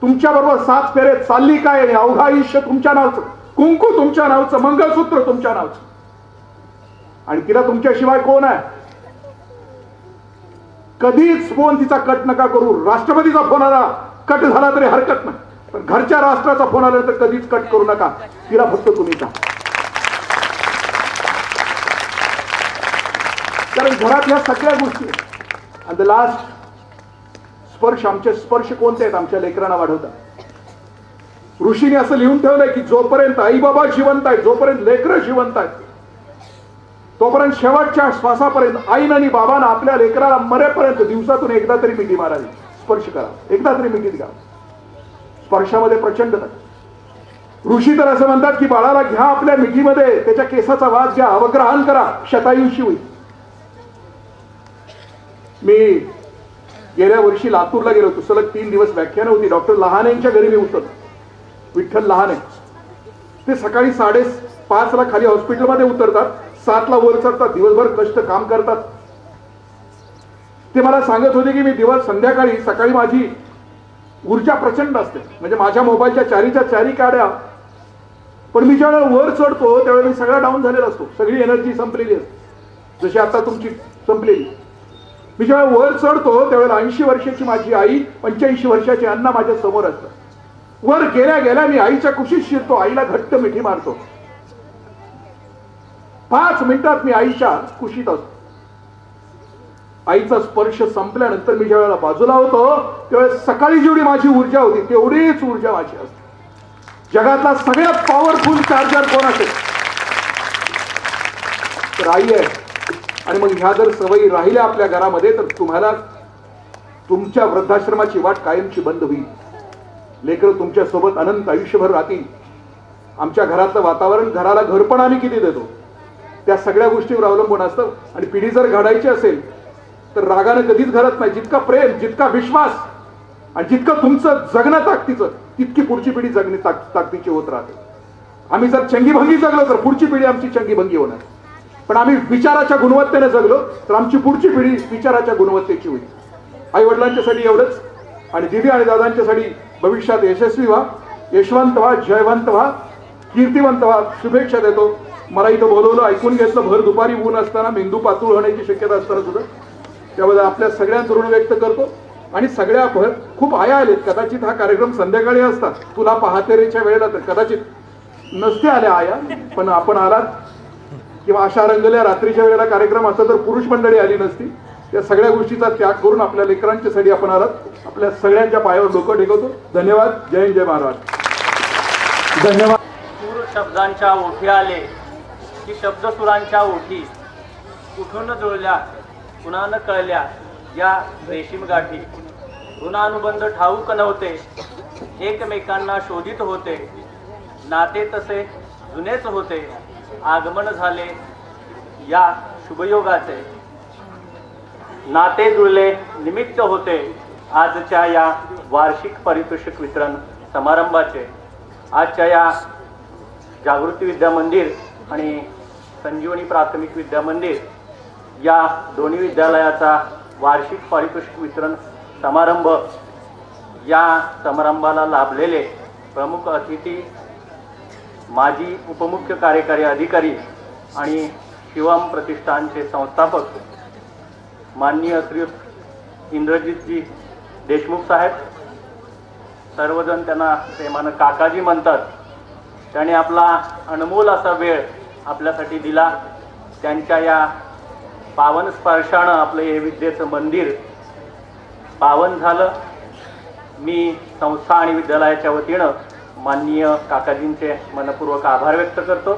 तुमच्या बरोबर 7 फेरे चालली काय, अवघा आयुष्य तुमच्या नावचं, कुंकू तुमच्या नावचं, मंगळसूत्र तुमच्या नावचं, आणि तिला तुमच्याशिवाय कोण आहे? कधीच फोन तिचा कट नका करू. राष्ट्रपतीचा फोन आला कट झाला तरी हरकत नाही, पण घरच्या राष्ट्राचा फोन आला तर कधीच कट करू नका. तिला फक्त तुम्ही का, कारण घरातल्या सगळ्या गोष्टी. आणि द लास्ट स्पर्श, आमचे स्पर्श कोणते आहेत? आमच्या लेकरांना वाढवतात. ऋषीने असं लिहून ठेवलंय की जोपर्यंत आई बाबा जिवंत आहेत, जोपर्यंत लेकरं जिवंत आहेत, तोपर्यंत शेवटच्या श्वासापर्यंत आईन आणि बाबांना आपल्या लेकराला मरेपर्यंत दिवसातून एकदा तरी मिठी मारावी, स्पर्श करा, एकदा तरी मिठी द्या. स्पर्शामध्ये प्रचंड. ऋषी तर असं म्हणतात की बाळाला घ्या आपल्या मिठीमध्ये, त्याच्या केसाचा वास घ्या, अवग्रहण करा, शतायुषी होईल. मी गेल्या वर्षी लातूरला गेलो होतो, सलग 3 दिवस व्याख्यान होती. डॉक्टर लहानेंच्या घरी मी उतरलो, विठ्ठल लहाने. ते सकाळी 5:30 ला खाली हॉस्पिटलमध्ये उतरतात, 7 ला वर चढतात, दिवसभर कष्ट काम करतात. ते मला सांगत होते की मी संध्याकाळी सकाळी माझी ऊर्जा प्रचंड असते, म्हणजे माझ्या मोबाईलच्या 4च्या 4 काड्या, पण मी ज्यावेळेला वर चढतो त्यावेळेला मी सगळा डाऊन झालेला असतो, सगळी एनर्जी संपलेली असते, जशी आता तुमची संपलेली. मी जेव्हा वर चढतो त्यावेळेला 80 वर्षाची माझी आई, 85 वर्षाची अण्णा माझ्या समोर असतात. वर गेल्या गेल्या मी आईच्या कुशीत शिरतो, आईला घट्ट मिठी मारतो. 5 मिनिटात मी आईच्या कुशीत असतो. आईचा स्पर्श संपल्यानंतर मी ज्यावेळेला बाजूला होतो त्यावेळेस सकाळी जेवढी माझी ऊर्जा होती तेवढीच ऊर्जा माझी असते. जगातला सगळ्यात पॉवरफुल चार्जर कोण असेल तर आई आहे. आणि मग ह्या जर सवयी राहिल्या आपल्या घरामध्ये तर तुम्हाला तुमच्या वृद्धाश्रमाची वाट कायमची बंद होईल. लेकरं तुमच्या सोबत अनंत आयुष्यभर राहतील. आमच्या घरातलं वातावरण, घराला घरपण आम्ही किती देतो त्या सगळ्या गोष्टीवर अवलंबून असतं. आणि पिढी जर घडायची असेल तर रागानं कधीच घडत नाही. जितका प्रेम, जितका विश्वास आणि जितकं तुमचं जगणं ताकदीचं तितकी पुढची पिढी जगणे ताकदीची होत राहते. आम्ही जर चंगीभंगी जगलो तर पुढची पिढी आमची चंगीभंगी होणार, पण आम्ही विचाराच्या गुणवत्तेने जगलो तर आमची पुढची पिढी विचाराच्या गुणवत्तेची होईल. आई वडिलांच्यासाठी एवढंच, आणि दीदी आणि दादांच्यासाठी भविष्यात यशस्वी व्हा, यशवंत व्हा, जयवंत व्हा, कीर्तिवंत व्हा, शुभेच्छा देतो. मला इथं बोलवलं, ऐकून घेतलं, भर दुपारी ऊन असताना, मेंदू पातळ होण्याची शक्यता असताना सुद्धा त्याबद्दल आपल्या सगळ्यांचं ऋण व्यक्त करतो. आणि सगळ्या खूप आया आलेत, कदाचित हा कार्यक्रम संध्याकाळी असता, तुला पाहते रेच्या वेळेला तर कदाचित नसते आल्या आया, पण आपण आलात. किंवा अशा रंगल्या रात्रीच्या वेळेला कार्यक्रम असता तर पुरुष मंडळी आली नसती. त्या सगळ्या गोष्टीचा त्याग करून आपल्या लेकरांच्यासाठी आपण आलात. आपल्या सगळ्यांच्या पायावर डोकं टेकवतो. धन्यवाद. जय हिंद, जय महाराज. धन्यवाद. सूर शब्दांच्या ओठी आले की शब्दसुरांच्या ओठी कुठून जुळल्या पुन्हा न कळल्या या रेशीम गाठी. ऋणानुबंध ठाऊक नव्हते, एकमेकांना शोधित होते, नाते तसे जुनेच होते, आगमन झाले या शुभयोगाचे. नाते जुळले निमित्त होते आजच्या या वार्षिक पारितोषिक वितरण समारंभाचे. आजच्या या जागृती विद्या मंदिर आणि संजीवनी प्राथमिक विद्या मंदिर या दोन्ही विद्यालयाचा वार्षिक पारितोषिक वितरण समारंभ, या समारंभाला लाभलेले प्रमुख अतिथी, माजी उपमुख्य कार्यकारी अधिकारी आणि शिवम प्रतिष्ठानचे संस्थापक माननीय श्रीयुत इंद्रजितजी देशमुख साहेब, सर्वजण त्यांना प्रेमानं काकाजी म्हणतात. त्याने आपला अनमोल असा वेळ आपल्यासाठी दिला. त्यांच्या या पावन स्पर्शानं आपलं हे विद्येचं मंदिर पावन झालं. मी संस्था आणि विद्यालयाच्या वतीनं माननीय काकाजींचे मनपूर्वक आभार व्यक्त करतो.